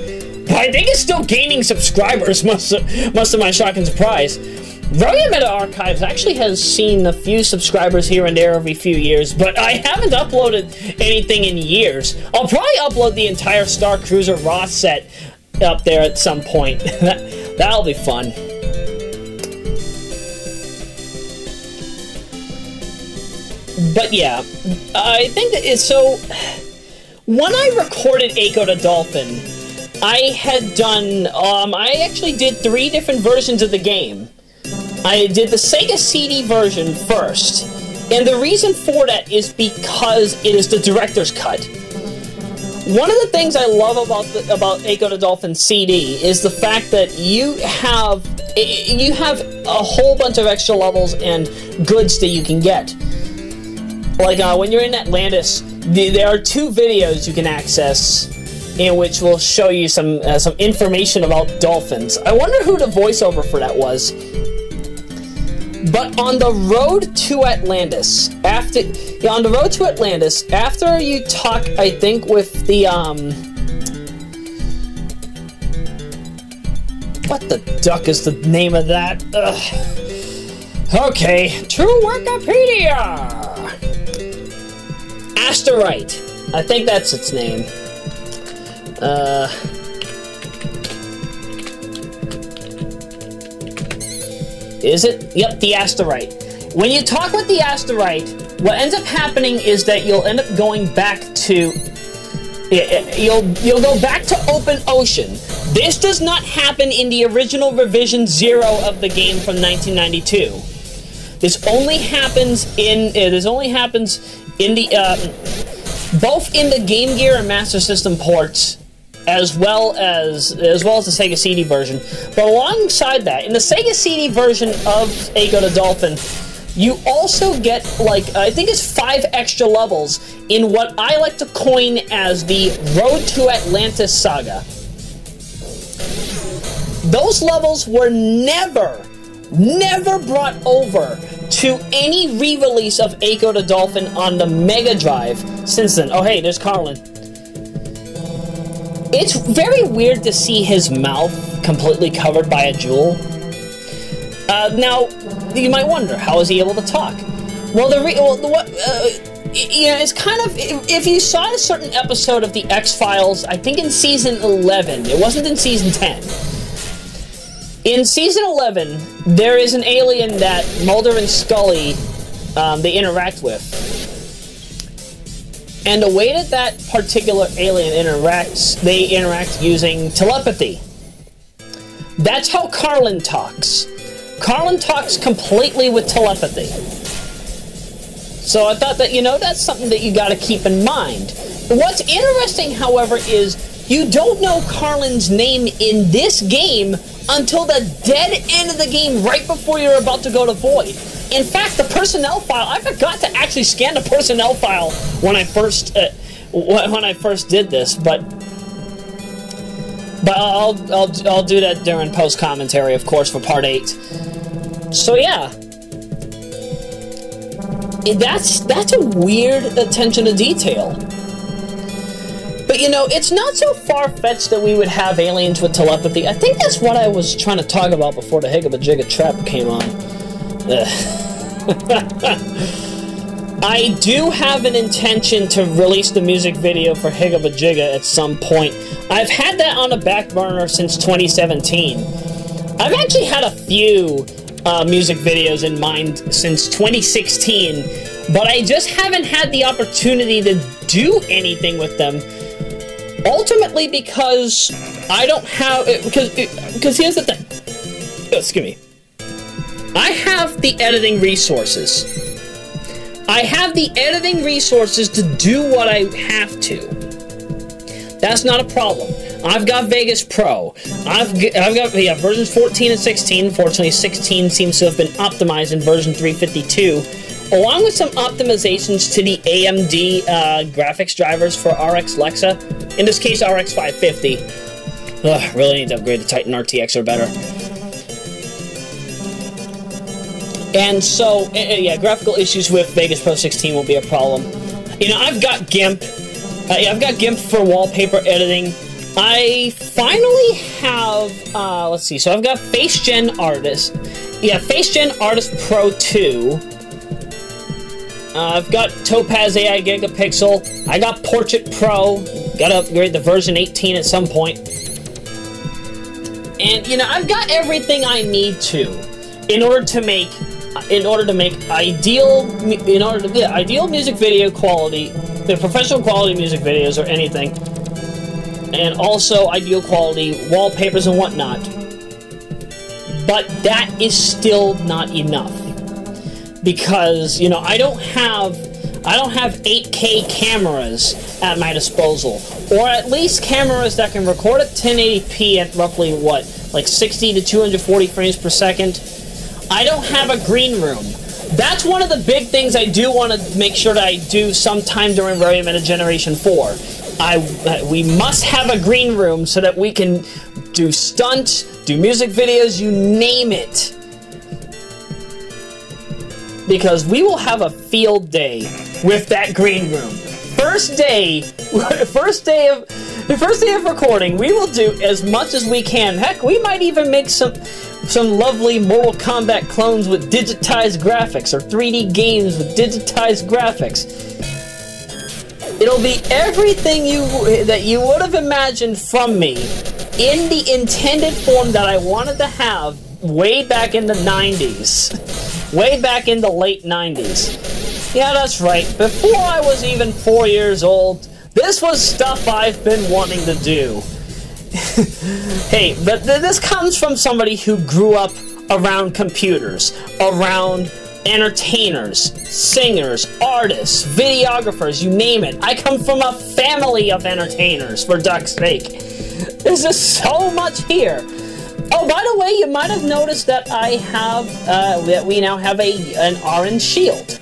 but I think it's still gaining subscribers, much to my shock and surprise. Royameadow Archives actually has seen a few subscribers here and there every few years, but I haven't uploaded anything in years. I'll probably upload the entire Star Cruiser Raw set up there at some point. That'll be fun. But yeah, I think that it's so... When I recorded Echo the Dolphin, I had done... I actually did 3 different versions of the game. I did the Sega CD version first, and the reason for that is because it is the director's cut. One of the things I love about Echo the Dolphin CD is the fact that you have a whole bunch of extra levels and goods that you can get. Like when you're in Atlantis, there are 2 videos you can access in which will show you some information about dolphins. I wonder who the voiceover for that was. But on the road to Atlantis, after you talk, I think, with the, what the duck is the name of that? Ugh. Okay, to Wikipedia! Asterite. I think that's its name. Is it? Yep, the Asterite. When you talk with the Asterite, what ends up happening is that you'll end up going back to... You'll go back to open ocean. This does not happen in the original revision 0 of the game from 1992. This only happens in the both in the Game Gear and Master System ports, as well as the Sega CD version. But alongside that, in the Sega CD version of Echo the Dolphin, you also get, like, I think it's 5 extra levels in what I like to coin as the Road to Atlantis saga. Those levels were never brought over to any re-release of Echo the Dolphin on the Mega Drive since then. Oh, hey, there's Carlin. It's very weird to see his mouth completely covered by a jewel. Now, you might wonder, how is he able to talk? Well, it's kind of, if you saw a certain episode of the X-Files, I think in Season 11, it wasn't in Season 10. In Season 11, there is an alien that Mulder and Scully, they interact with. And the way that that particular alien interacts, they interact using telepathy. That's how Carlin talks. Carlin talks completely with telepathy. So I thought that, you know, that's something that you gotta keep in mind. What's interesting, however, is you don't know Carlin's name in this game until the dead end of the game, right before you're about to go to Void. In fact, the personnel file, I forgot to actually scan the personnel file when I first did this, but I'll do that during post commentary, of course, for part 8. So yeah, that's a weird attention to detail. But you know, it's not so far-fetched that we would have aliens with telepathy. I think that's what I was trying to talk about before the Higga-Bajigga Trap came on. I do have an intention to release the music video for Higga-Bajigga at some point. I've had that on the back burner since 2017. I've actually had a few music videos in mind since 2016, but I just haven't had the opportunity to do anything with them. Ultimately, because I don't have... Because here's the thing. Oh, excuse me. I have the editing resources. I have the editing resources to do what I have to. That's not a problem. I've got Vegas Pro. I've got versions 14 and 16. Fortunately, 16 seems to have been optimized in version 352, along with some optimizations to the AMD graphics drivers for RX Lexa. In this case, RX 550. Ugh, really need to upgrade the Titan RTX or better. And so, yeah, graphical issues with Vegas Pro 16 won't be a problem. You know, I've got GIMP. I've got GIMP for wallpaper editing. I finally have, let's see, so I've got FaceGen Artist. Yeah, FaceGen Artist Pro 2. I've got Topaz AI Gigapixel. I got Portrait Pro. Gotta upgrade the version 18 at some point. And, you know, I've got everything I need to in order to make ideal music video quality, the professional quality music videos or anything, and also ideal quality wallpapers and whatnot. But that is still not enough, because, you know, I don't have 8K cameras at my disposal, or at least cameras that can record at 1080p at roughly what, like 60 to 240 frames per second. I don't have a green room. That's one of the big things I do want to make sure that I do sometime during Royameadow Generation 4. We must have a green room so that we can do stunts, do music videos, you name it. Because we will have a field day with that green room. First day of recording, we will do as much as we can. Heck, we might even make some lovely Mortal Kombat clones with digitized graphics, or 3D games with digitized graphics. It'll be everything that you would have imagined from me in the intended form that I wanted to have way back in the 90s. Way back in the late 90s. Yeah, that's right. Before I was even 4 years old, this was stuff I've been wanting to do. Hey, but this comes from somebody who grew up around computers, around entertainers, singers, artists, videographers, you name it. I come from a family of entertainers, for duck's sake. There's just so much here. Oh, by the way, you might have noticed that I have, that we now have an orange shield.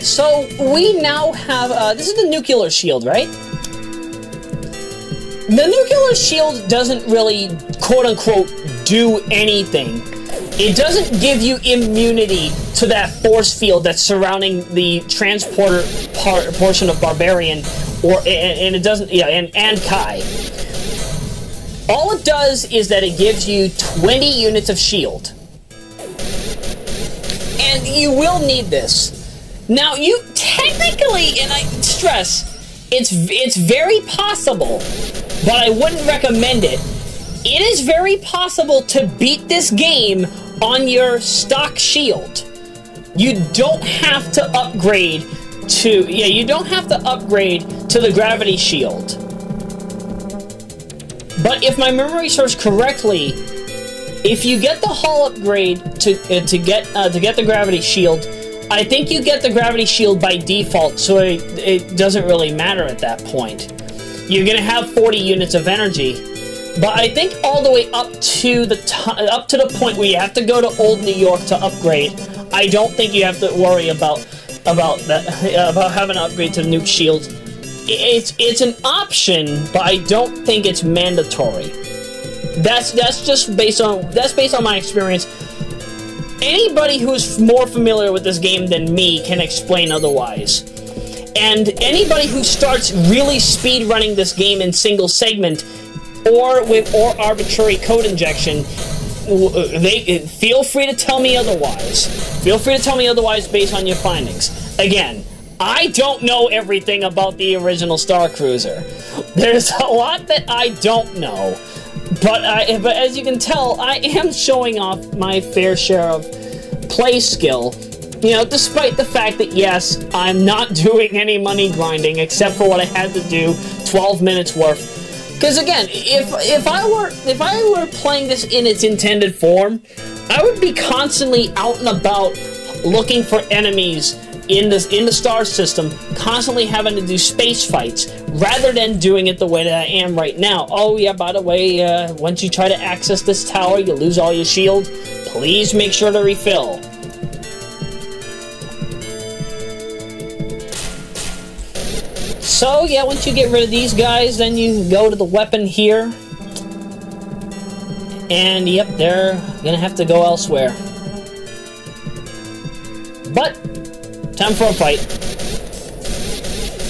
So, we now have, this is the nuclear shield, right? The nuclear shield doesn't really, quote-unquote, do anything. It doesn't give you immunity to that force field that's surrounding the transporter portion of Barbarian, and it doesn't, yeah, and Kai. All it does is that it gives you 20 units of shield. And you will need this. Now, you technically, and I stress, it's very possible, but I wouldn't recommend it. It is very possible to beat this game on your stock shield. You don't have to upgrade to, you don't have to upgrade to the gravity shield. But if my memory serves correctly, if you get the hull upgrade to get the gravity shield, I think you get the gravity shield by default, so it doesn't really matter at that point. You're gonna have 40 units of energy, but I think all the way up to the point where you have to go to Old New York to upgrade, I don't think you have to worry about having an upgrade to the nuke shield. It's an option, but I don't think it's mandatory. That's just based on my experience. Anybody who's more familiar with this game than me can explain otherwise. And anybody who starts really speed running this game in single segment or arbitrary code injection, feel free to tell me otherwise. Feel free to tell me otherwise based on your findings. Again, I don't know everything about the original Star Cruiser. There's a lot that I don't know. But as you can tell, I am showing off my fair share of play skill. You know, despite the fact that, yes, I'm not doing any money grinding except for what I had to do, 12 minutes worth. Because again, if I were playing this in its intended form, I would be constantly out and about looking for enemies in the star system, constantly having to do space fights, rather than doing it the way that I am right now. Oh yeah, by the way, once you try to access this tower, you lose all your shield. Please make sure to refill. So yeah, once you get rid of these guys, then you go to the weapon here. And yep, they're gonna have to go elsewhere. But time for a fight.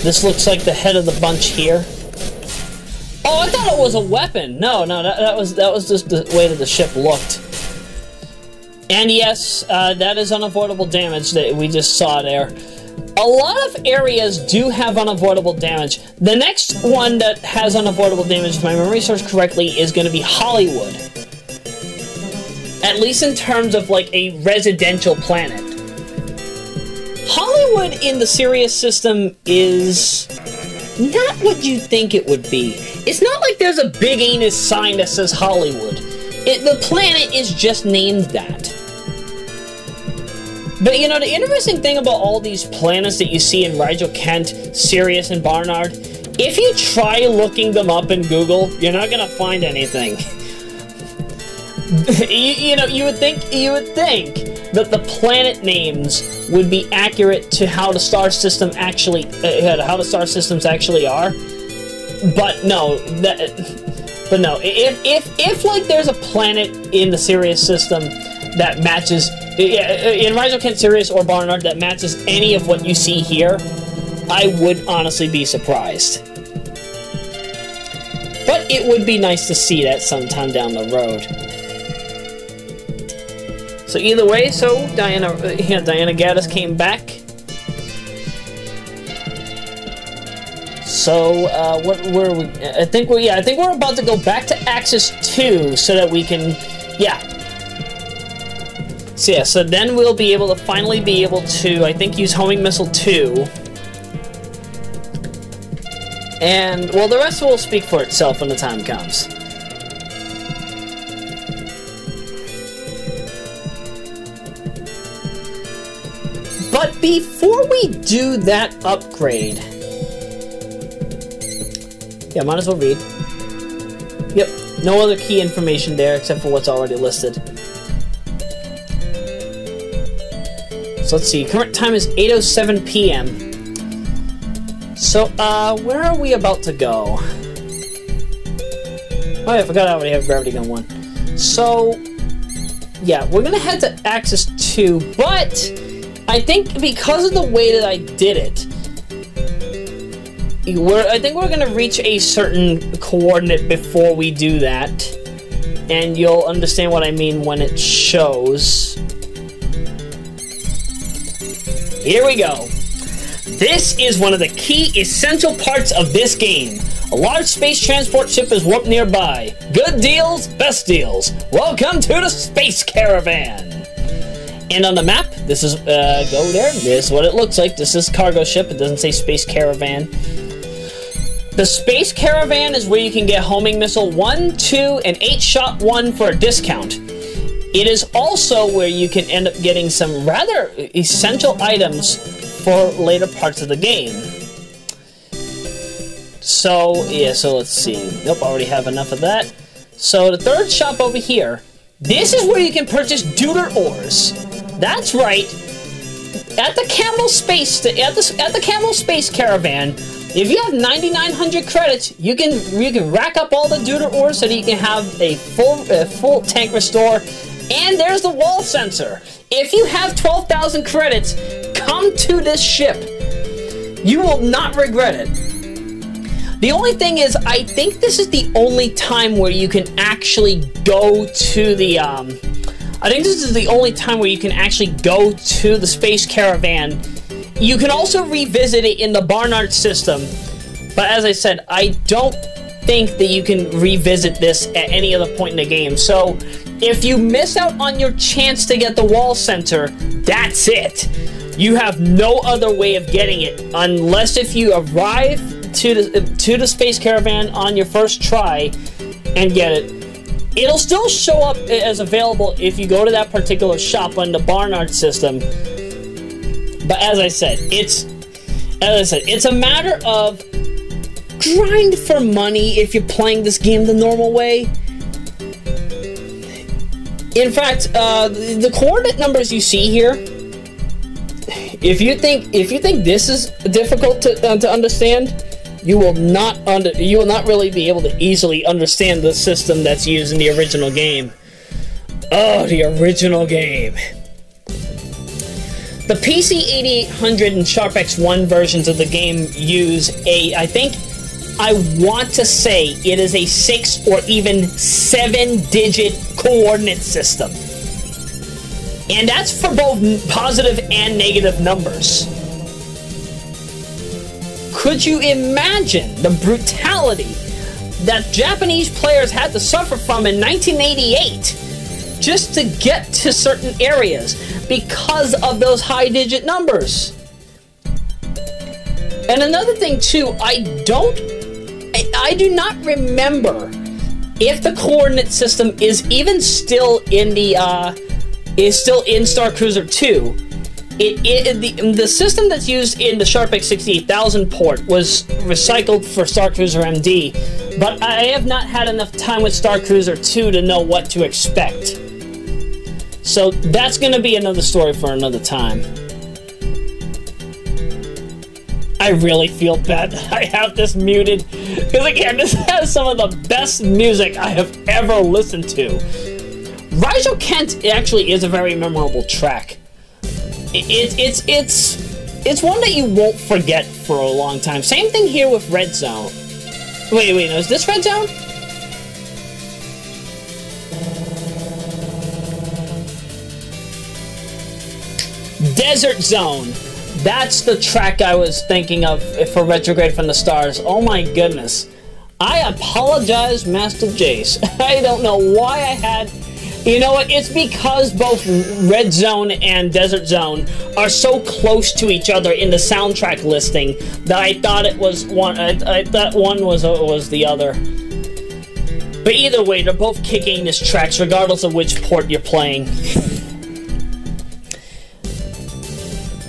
This looks like the head of the bunch here. Oh, I thought it was a weapon. No, that was just the way that the ship looked. And yes, that is unavoidable damage that we just saw there. A lot of areas do have unavoidable damage. The next one that has unavoidable damage, if my memory serves correctly, is going to be Hollywood. At least in terms of like a residential planet. Hollywood in the Sirius system is not what you think it would be. It's not like there's a big anus sign that says Hollywood. The planet is just named that. But you know, the interesting thing about all these planets that you see in Rigil Kent, Sirius, and Barnard, if you try looking them up in Google, you're not gonna find anything. you would think that the planet names would be accurate to how the star system actually, systems actually are. But no, if like there's a planet in the Sirius system that matches, in Rigil Kent, Sirius, or Barnard that matches any of what you see here, I would honestly be surprised. But it would be nice to see that sometime down the road. So either way, Diana Gaddis came back. So where are we? I think we're about to go back to Axis 2 so that we can, So yeah, so then we'll be able to finally be able to, I think, use Homing Missile 2. And, well, the rest will speak for itself when the time comes. But before we do that upgrade... Yeah, might as well read. Yep, no other key information there except for what's already listed. So let's see, current time is 8:07 p.m. So, where are we about to go? Oh, yeah, I forgot I already have Gravity Gun 1. So, yeah, we're gonna head to Axis 2, but I think because of the way that I did it, I think we're gonna reach a certain coordinate before we do that, and you'll understand what I mean when it shows. Here we go. This is one of the key essential parts of this game. A large space transport ship is warped nearby. Good deals, best deals. Welcome to the Space Caravan. And on the map, this is, go there, this is what it looks like. This is cargo ship, it doesn't say Space Caravan. The Space Caravan is where you can get homing missile 1, 2, and 8-shot 1 for a discount. It is also where you can end up getting some rather essential items for later parts of the game. So, yeah, so let's see. Nope, I already have enough of that. So, the third shop over here, this is where you can purchase deuter ores. That's right. At the Camel Space, at the Camel Space Caravan, if you have 9,900 credits, you can rack up all the deuter ores so that you can have a full tank restore. And there's the wall sensor. If you have 12,000 credits, come to this ship. You will not regret it. The only thing is, I think this is the only time where you can actually go to the, I think this is the only time where you can actually go to the Space Caravan. You can also revisit it in the Barnard system, but as I said, I don't think that you can revisit this at any other point in the game. So, if you miss out on your chance to get the wall center, that's it. You have no other way of getting it, unless if you arrive to the Space Caravan on your first try and get it. It'll still show up as available if you go to that particular shop on the Barnard system. But as I said, it's a matter of grind for money if you're playing this game the normal way. In fact, the coordinate numbers you see here, if you think this is difficult to understand, you will not really be able to easily understand the system that's used in the original game. Oh, the original game. The PC 8800 and Sharp X1 versions of the game use I want to say it is a 6 or even 7-digit coordinate system. And that's for both positive and negative numbers. Could you imagine the brutality that Japanese players had to suffer from in 1988 just to get to certain areas because of those high-digit numbers? And another thing too, I do not remember if the coordinate system is even still in the Star Cruiser 2. The system that's used in the Sharp X68000 port was recycled for Star Cruiser MD, but I have not had enough time with Star Cruiser 2 to know what to expect. So that's going to be another story for another time. I really feel bad that I have this muted, because again, this has some of the best music I have ever listened to. Rigil Kent actually is a very memorable track. It's one that you won't forget for a long time. Same thing here with Red Zone. Wait, no, is this Red Zone? Desert Zone. That's the track I was thinking of for Retrograde from the Stars. Oh my goodness. I apologize, Master Jace. I don't know why I had... You know what? It's because both Red Zone and Desert Zone are so close to each other in the soundtrack listing that I thought it was one. I thought one was the other. But either way, they're both kick-English tracks, regardless of which port you're playing.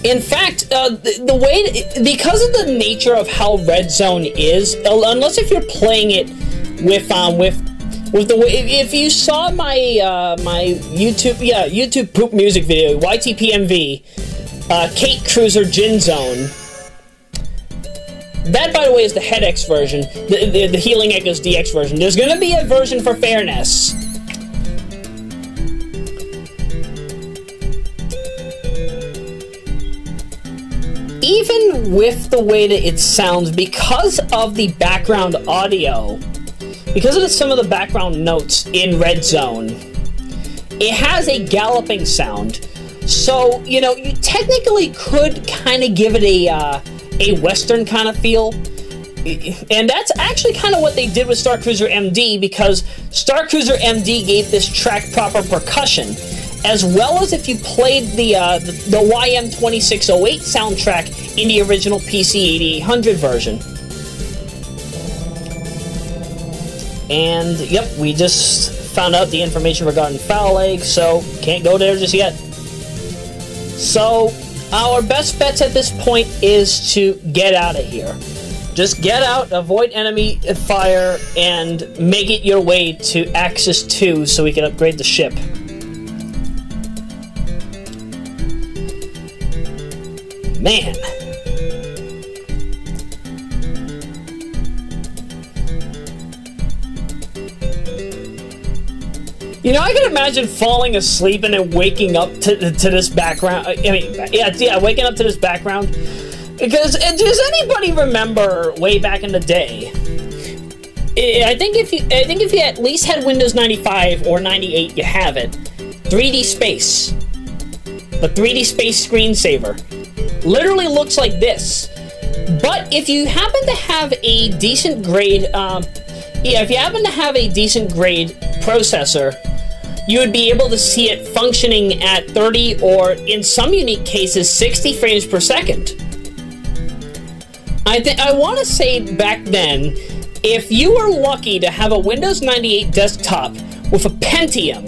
In fact, because of the nature of how Red Zone is, unless if you're playing it with the way, if you saw my my YouTube poop music video, YTPMV, Kate Cruiser Gin Zone. That, by the way, is the HeadX version, the Healing Echoes DX version. There's going to be a version for fairness. even with the way that it sounds, because of the background audio, because of some of the background notes in Red Zone, it has a galloping sound. So, you know, you technically could kind of give it a Western kind of feel. And that's actually kind of what they did with Star Cruiser MD, because Star Cruiser MD gave this track proper percussion, as well as if you played the YM2608 soundtrack in the original PC 8800 version. And, yep, we just found out the information regarding Foul Leg, so can't go there just yet. So, our best bets at this point is to get out of here. Just get out, avoid enemy fire, and make it your way to Axis 2 so we can upgrade the ship. Man. You know, I can imagine falling asleep and then waking up to this background. I mean, yeah, waking up to this background. Because, does anybody remember way back in the day? I think if you at least had Windows 95 or 98, you have it. 3D Space. The 3D Space screensaver. Literally looks like this. But if you happen to have a decent grade, if you happen to have a decent grade processor, you would be able to see it functioning at 30 or, in some unique cases, 60 frames per second. I want to say back then, if you were lucky to have a Windows 98 desktop with a Pentium,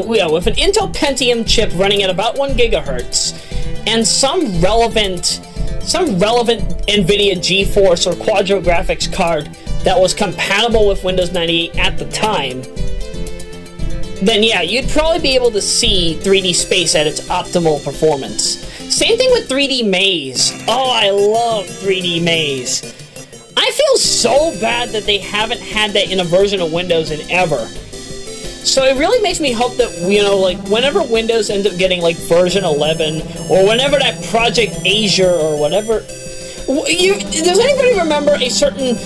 with an Intel Pentium chip running at about 1 gigahertz, and some relevant NVIDIA GeForce or Quadro graphics card that was compatible with Windows 98 at the time, then yeah, you'd probably be able to see 3D Space at its optimal performance. Same thing with 3D Maze. Oh, I love 3D Maze. I feel so bad that they haven't had that in a version of Windows in ever. So it really makes me hope that, you know, like, whenever Windows ends up getting, like, version 11, or whenever that Project Azure, or whatever... does anybody remember a certain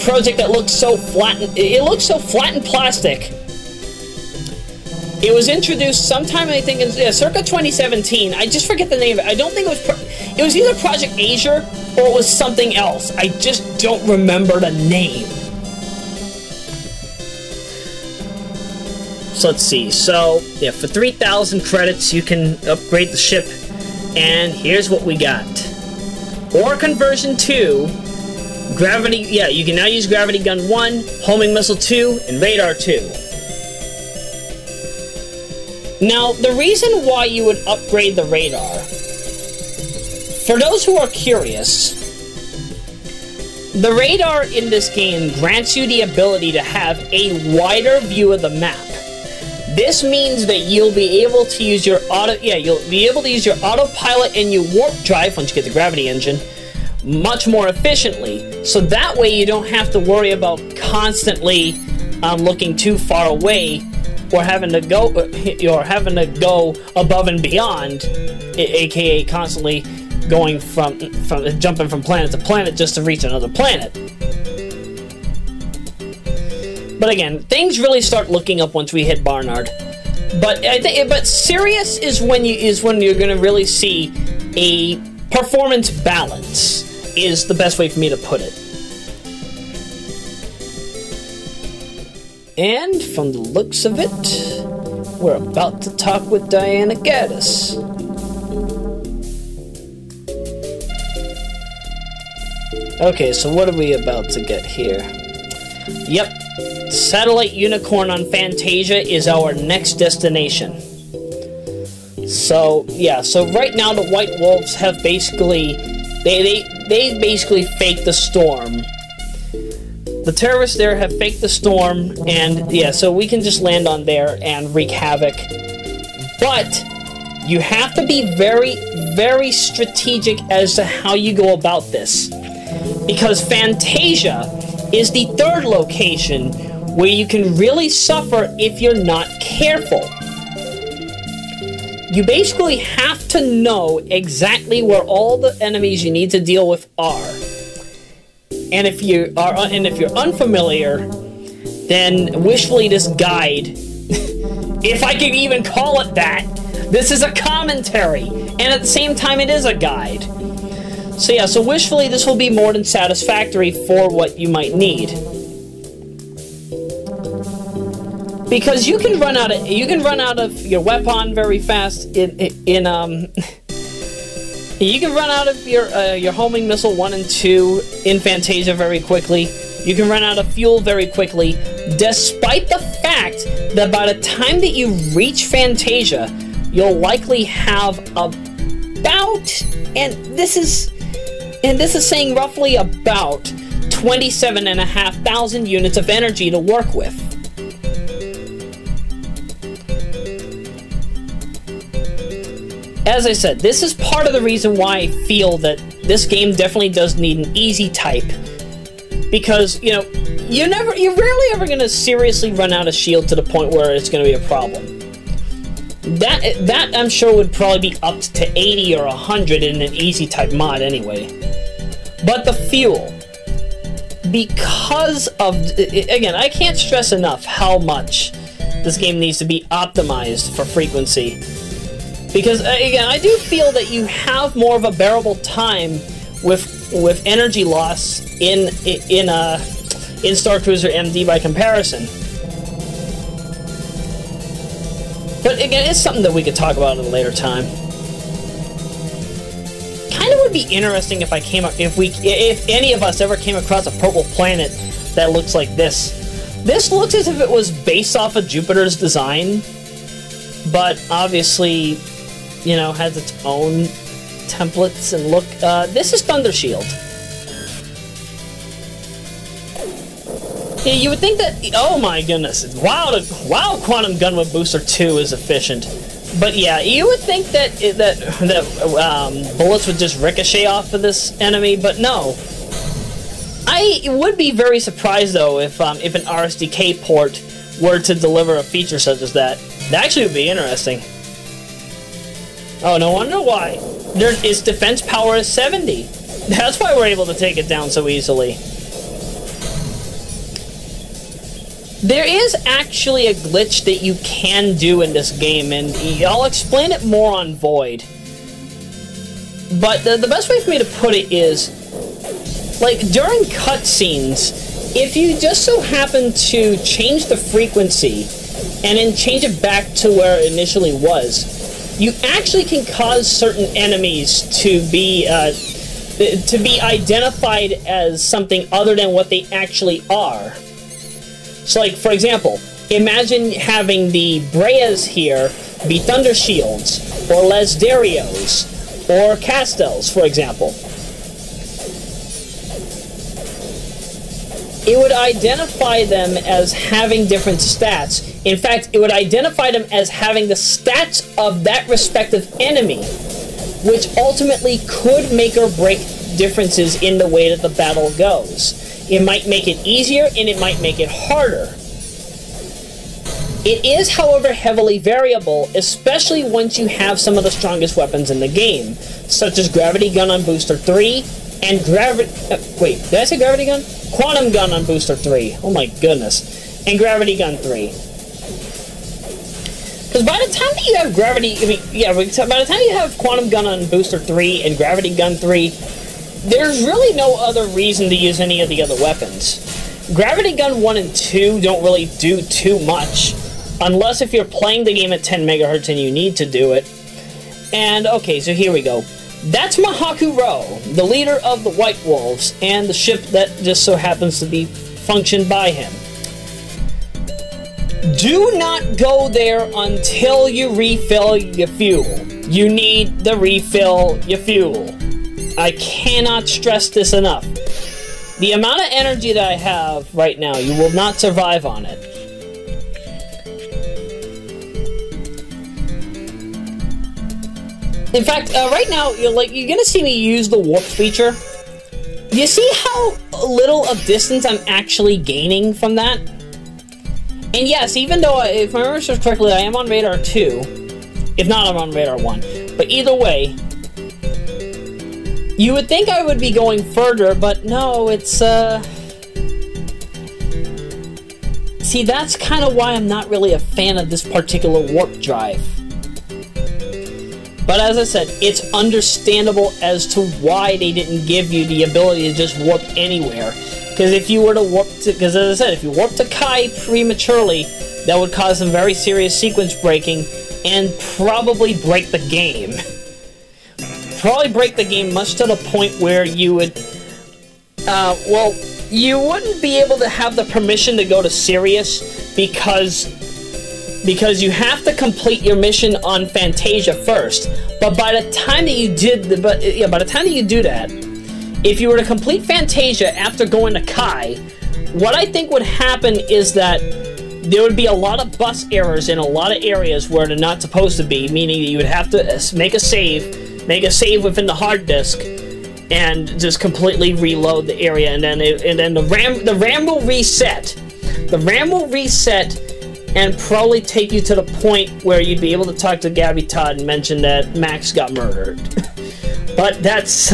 project that looked so flat? It looked so flat and plastic. It was introduced sometime, I think, in circa 2017. I just forget the name of it. I don't think it was... it was either Project Azure or it was something else. I just don't remember the name. So let's see. So, yeah, for 3,000 credits, you can upgrade the ship. And here's what we got. Ore Conversion 2. Gravity... yeah, you can now use Gravity Gun 1, Homing Missile 2, and Radar 2. Now, the reason why you would upgrade the radar, for those who are curious, the radar in this game grants you the ability to have a wider view of the map. This means that you'll be able to use your autopilot and your warp drive, once you get the gravity engine, much more efficiently. So that way you don't have to worry about constantly looking too far away, or having to go above and beyond, aka constantly going from jumping from planet to planet just to reach another planet. But again, things really start looking up once we hit Barnard. But Sirius is when you're going to really see a performance balance, is the best way for me to put it. And from the looks of it, we're about to talk with Diana Gaddis. Okay, so what are we about to get here? Yep, Satellite Unicorn on Fantasia is our next destination. So, yeah, so right now the White Wolves have basically, they basically faked the storm. The terrorists there have faked the storm, and yeah, so we can just land on there and wreak havoc. But you have to be very, very strategic as to how you go about this. Because Fantasia is the third location where you can really suffer if you're not careful. you basically have to know exactly where all the enemies you need to deal with are. And if you're unfamiliar, then wishfully this guide, if I can even call it that, this is a commentary, and at the same time it is a guide. So yeah, so wishfully this will be more than satisfactory for what you might need. Because you can run out of your weapon very fast you can run out of your homing missile 1 and 2 in Fantasia very quickly. You can run out of fuel very quickly, despite the fact that by the time that you reach Fantasia, you'll likely have about, and this is saying roughly about 27,500 units of energy to work with. As I said, this is part of the reason why I feel that this game definitely does need an easy type. Because, you know, you're rarely ever going to seriously run out of shield to the point where it's going to be a problem. That I'm sure would probably be up to 80 or 100 in an easy type mod anyway. But the fuel, because of, again, I can't stress enough how much this game needs to be optimized for frequency. Because, again, I do feel that you have more of a bearable time with energy loss in Star Cruiser MD by comparison. But again, it's something that we could talk about at a later time. Kind of would be interesting if if any of us ever came across a purple planet that looks like this. This looks as if it was based off of Jupiter's design, but obviously, you know, has its own templates and look. This is Thunder Shield. Yeah, you would think that. Oh my goodness! Wow, Quantum Gun with Booster 2 is efficient. But yeah, you would think that bullets would just ricochet off of this enemy, but no. I would be very surprised though if an RSDK port were to deliver a feature such as that. That actually would be interesting. Oh, no wonder why. Its defense power is 70. That's why we're able to take it down so easily. There is actually a glitch that you can do in this game, and I'll explain it more on Void. But the best way for me to put it is, like, during cutscenes, if you just so happen to change the frequency and then change it back to where it initially was, you actually can cause certain enemies to be identified as something other than what they actually are. So, like, for example, imagine having the Breas here be Thunder Shields, or Lesdarios, or Castels, for example. It would identify them as having different stats. In fact, it would identify them as having the stats of that respective enemy, which ultimately could make or break differences in the way that the battle goes. It might make it easier, and it might make it harder. It is, however, heavily variable, especially once you have some of the strongest weapons in the game, such as Gravity Gun on Booster 3, and wait, did I say Gravity Gun? Quantum Gun on Booster 3. Oh my goodness. And Gravity Gun 3. Because by the time that you have by the time you have Quantum Gun on Booster 3 and Gravity Gun 3, there's really no other reason to use any of the other weapons. Gravity Gun 1 and 2 don't really do too much, unless if you're playing the game at 10 megahertz and you need to do it. And, okay, so here we go. That's Mahaku Ro, the leader of the White Wolves, and the ship that just so happens to be functioned by him. Do not go there until you refill your fuel. You need to refill your fuel. I cannot stress this enough. The amount of energy that I have right now, you will not survive on it. In fact, right now, you're gonna see me use the warp feature. Do you see how little of distance I'm actually gaining from that? And yes, even though, if I remember correctly, I am on radar 2, If not, I'm on radar 1. But either way, you would think I would be going further, but no, it's, see, that's kind of why I'm not really a fan of this particular warp drive. But as I said, it's understandable as to why they didn't give you the ability to just warp anywhere. Because if you were to warp to, because as I said, if you warp to Kai prematurely, that would cause some very serious sequence breaking and probably break the game. Probably break the game much to the point where you would, well, you wouldn't be able to have the permission to go to Sirius because you have to complete your mission on Fantasia first. But by the time that you did, by the time that you do that, if you were to complete Fantasia after going to Kai, what I think would happen is that there would be a lot of bus errors in a lot of areas where they're not supposed to be, meaning that you would have to make a save within the hard disk, and just completely reload the area, and then the RAM will reset. The RAM will reset and probably take you to the point where you'd be able to talk to Gabby Todd and mention that Max got murdered. But that's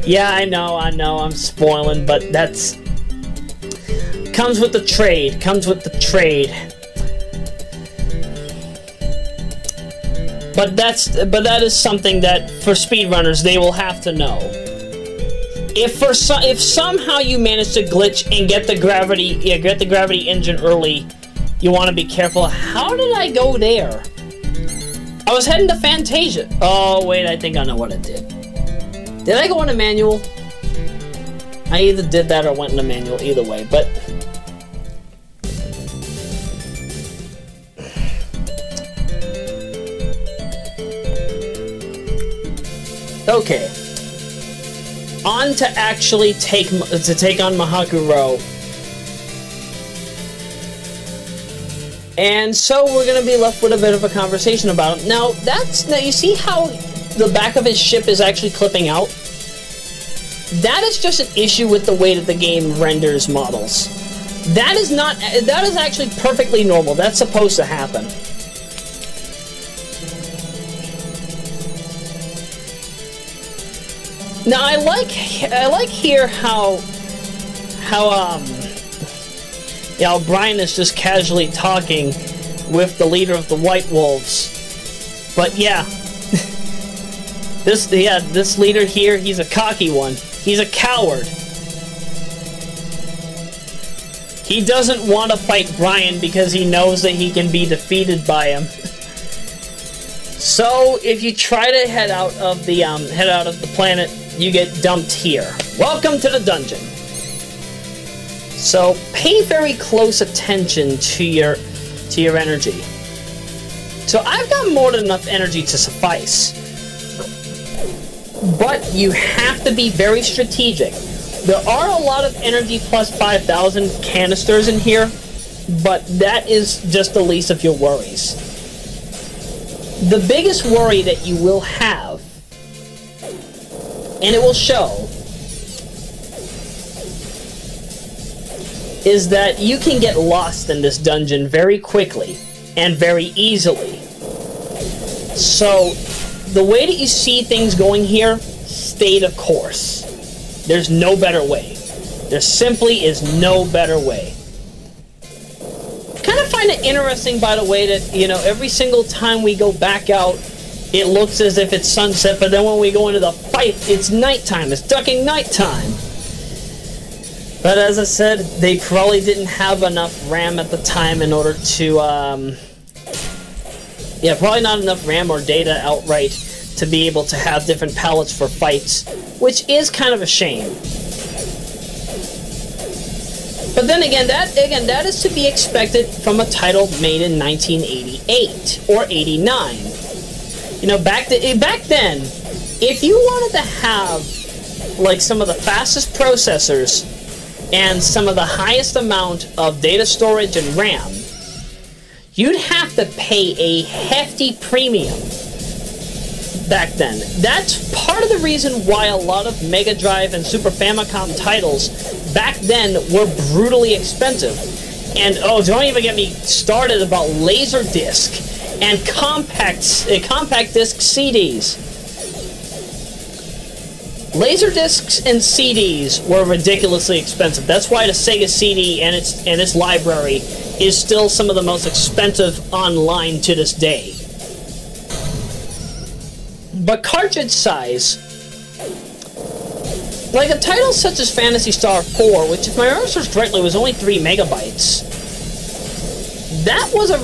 yeah, I know, I'm spoiling, but that's comes with the trade. But that is something that for speedrunners they will have to know. If somehow you manage to glitch and get the gravity engine early, you want to be careful. How did I go there? I was heading to Fantasia. Oh wait, I think I know what I did. Did I go into manual? I either did that or went into manual. Either way, but. Okay, on to actually take on Mahakuro, and so we're gonna be left with a bit of a conversation about him. Now you see how the back of his ship is actually clipping out? That is just an issue with the way that the game renders models. That is actually perfectly normal. That's supposed to happen. Now I like here how Brian is just casually talking with the leader of the White Wolves. But yeah, this leader here, he's a cocky one. He's a coward. He doesn't want to fight Brian because he knows that he can be defeated by him. So if you try to head out of the planet, you get dumped here. Welcome to the dungeon. So pay very close attention to your energy. So I've got more than enough energy to suffice. But you have to be very strategic. There are a lot of energy plus 5,000 canisters in here, but that is just the least of your worries. The biggest worry that you will have, and it will show, is that you can get lost in this dungeon very quickly and very easily. So the way that you see things going here, stay the course. There's no better way. There simply is no better way. Kind of find it interesting, by the way, that, you know, every single time we go back out, it looks as if it's sunset, but then when we go into the fight, it's nighttime. It's ducking nighttime. But as I said, they probably didn't have enough RAM at the time in order to, yeah, probably not enough RAM or data outright to be able to have different palettes for fights, which is kind of a shame. But then again, that is to be expected from a title made in 1988 or 89. You know, back then, if you wanted to have like some of the fastest processors and some of the highest amount of data storage and RAM, you'd have to pay a hefty premium back then. That's part of the reason why a lot of Mega Drive and Super Famicom titles back then were brutally expensive. And oh, don't even get me started about Laserdisc and compact disc CDs. Laserdiscs and CDs were ridiculously expensive. That's why the Sega CD and its library is still some of the most expensive online to this day. But cartridge size, like a title such as Phantasy Star 4, which if my memory serves correctly was only 3 megabytes, that was a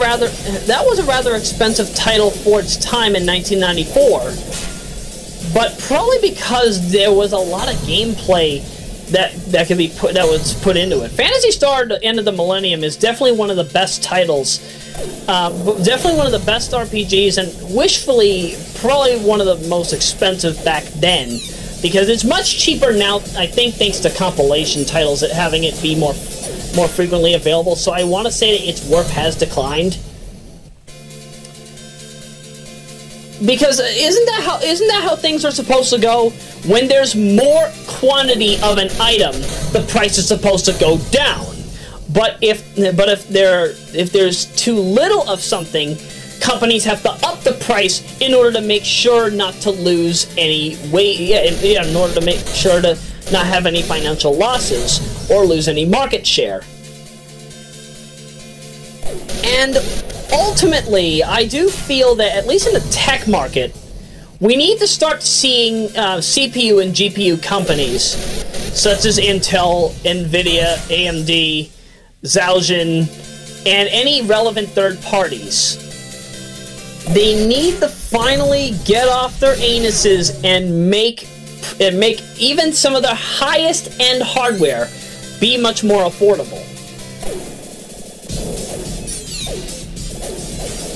rather expensive title for its time in 1994. But probably because there was a lot of gameplay that was put into it. Phantasy Star at the end of the millennium is definitely one of the best titles, definitely one of the best RPGs, and wishfully probably one of the most expensive back then, because it's much cheaper now, I think, thanks to compilation titles and having it be more frequently available. So I want to say that its worth has declined. Because isn't that how things are supposed to go? When there's more quantity of an item, the price is supposed to go down. But if there's too little of something, companies have to up the price in order to make sure not to lose any weight. In order to make sure to not have any financial losses or lose any market share. And ultimately, I do feel that, at least in the tech market, we need to start seeing CPU and GPU companies, such as Intel, NVIDIA, AMD, Zildjian, and any relevant third parties. They need to finally get off their anuses and make even some of their highest end hardware be much more affordable.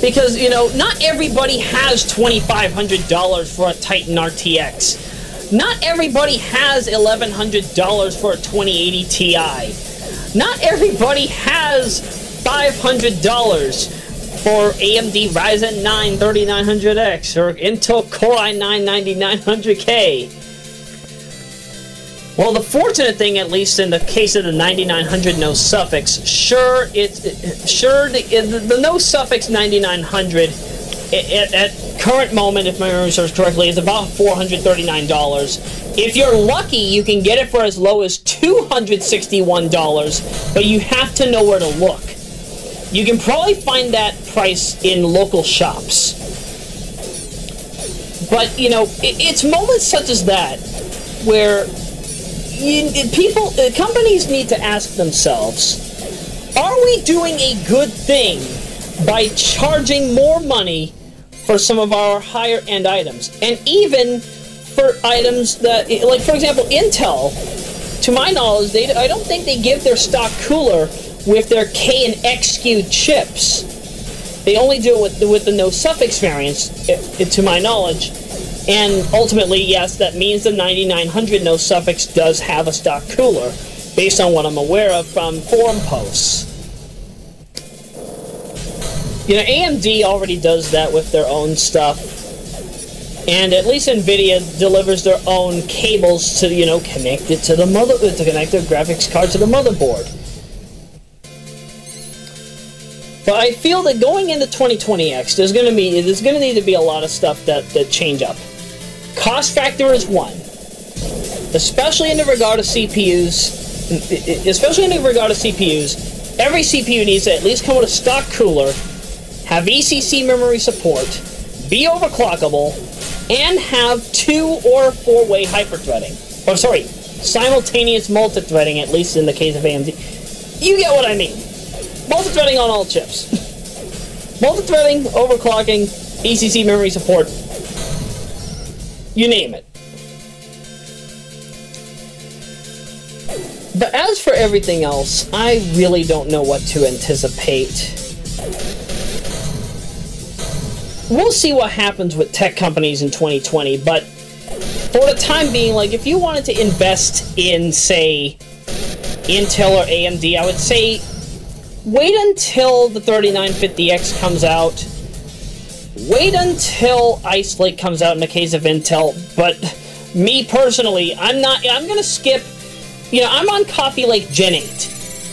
Because, you know, not everybody has $2,500 for a Titan RTX. Not everybody has $1,100 for a 2080 Ti. Not everybody has $500 for AMD Ryzen 9 3900X or Intel Core i9 9900K. Well, the fortunate thing, at least in the case of the 9900 no suffix, the no suffix 9900 at current moment, if my memory serves correctly, is about $439. If you're lucky, you can get it for as low as $261, but you have to know where to look. You can probably find that price in local shops. But, you know, it's moments such as that where companies need to ask themselves, are we doing a good thing by charging more money for some of our higher end items? And even for items that, like for example, Intel, to my knowledge, I don't think they give their stock cooler with their K and XQ chips. They only do it with the no suffix variants, to my knowledge. And ultimately, yes, that means the 9900 no suffix does have a stock cooler, based on what I'm aware of from forum posts. You know, AMD already does that with their own stuff. And at least NVIDIA delivers their own cables to, you know, connect it to the to connect their graphics card to the motherboard. But I feel that going into 2020X, there's going to need to be a lot of stuff that change up. Cost factor is one, especially in the regard of CPUs. Every CPU needs to at least come with a stock cooler, have ECC memory support, be overclockable, and have 2- or 4-way hyperthreading. Or sorry, simultaneous multithreading, at least in the case of AMD. You get what I mean. Multithreading on all chips. Multithreading, overclocking, ECC memory support. You name it. But as for everything else, I really don't know what to anticipate. We'll see what happens with tech companies in 2020, but for the time being, like, if you wanted to invest in, say, Intel or AMD, I would say wait until the 3950X comes out. Wait until Ice Lake comes out in the case of Intel, but me personally, I'm gonna skip, you know, I'm on Coffee Lake Gen 8.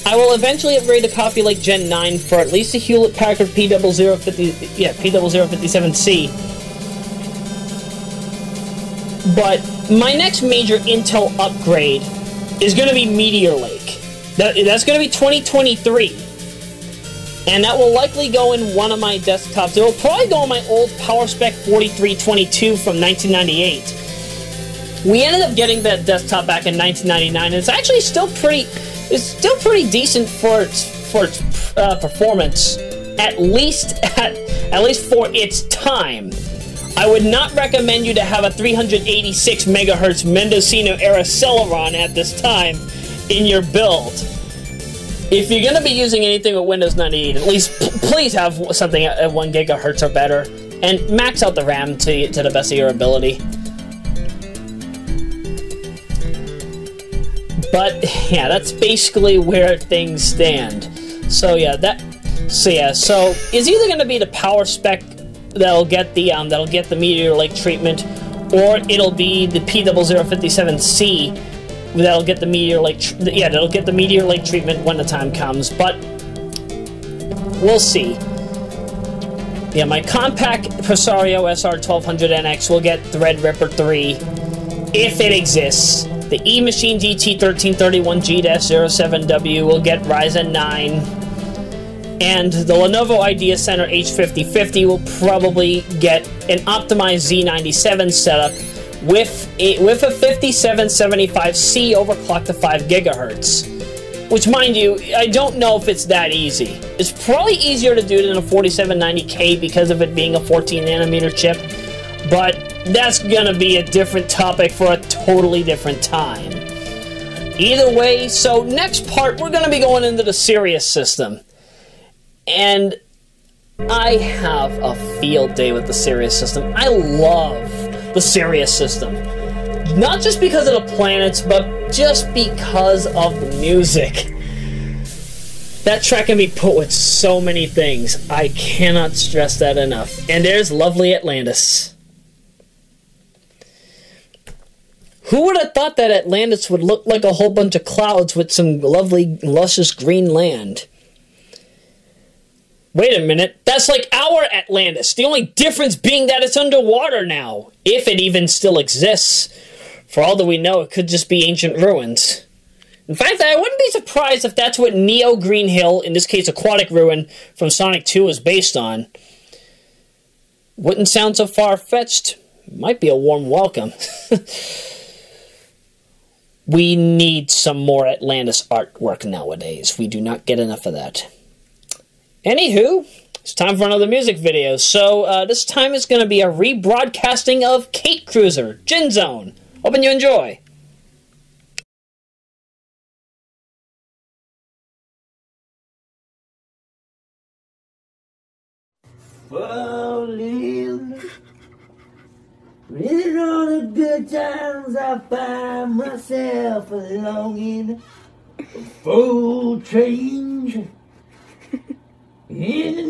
I will eventually upgrade to Coffee Lake Gen 9 for at least a Hewlett-Packard P0057C. But my next major Intel upgrade is going to be Meteor Lake. That's going to be 2023. And that will likely go in one of my desktops. It will probably go on my old PowerSpec 4322 from 1998. We ended up getting that desktop back in 1999, and it's actually still pretty decent for its performance, at least for its time. I would not recommend you to have a 386 megahertz Mendocino era Celeron at this time in your build. If you're going to be using anything with Windows 98, at least please have something at 1 gigahertz or better, and max out the RAM to the best of your ability. But yeah, that's basically where things stand. So yeah, so it's either going to be the PowerSpec that'll get the Meteor Lake treatment, or it'll be the P0057C that'll get the Meteor Lake treatment when the time comes. But we'll see. Yeah, my compact Presario SR1200NX will get Threadripper 3 if it exists. The eMachine GT1331G-07W will get Ryzen 9, and the Lenovo Idea Center H5050 will probably get an optimized Z97 setup with a 5775C overclocked to 5 gigahertz. Which, mind you, I don't know if it's that easy. It's probably easier to do than a 4790K because of it being a 14nm chip, but that's gonna be a different topic for a totally different time. Either way, so next part, we're gonna be going into the Sirius system. And I have a field day with the Sirius system. I love the Sirius system. Not just because of the planets, but just because of the music. That track can be put with so many things. I cannot stress that enough. And there's lovely Atlantis. Who would have thought that Atlantis would look like a whole bunch of clouds with some lovely, luscious green land? Wait a minute, that's like our Atlantis. The only difference being that it's underwater now. If it even still exists. For all that we know, it could just be ancient ruins. In fact, I wouldn't be surprised if that's what Neo Green Hill, in this case Aquatic Ruin, from Sonic 2 is based on. Wouldn't sound so far-fetched. Might be a warm welcome. We need some more Atlantis artwork nowadays. We do not get enough of that. Anywho, it's time for another music video. So, this time it's going to be a rebroadcasting of Kate Cruiser, Gin Zone. Hoping you enjoy. Falling, in all the good times I find myself longing for change. In the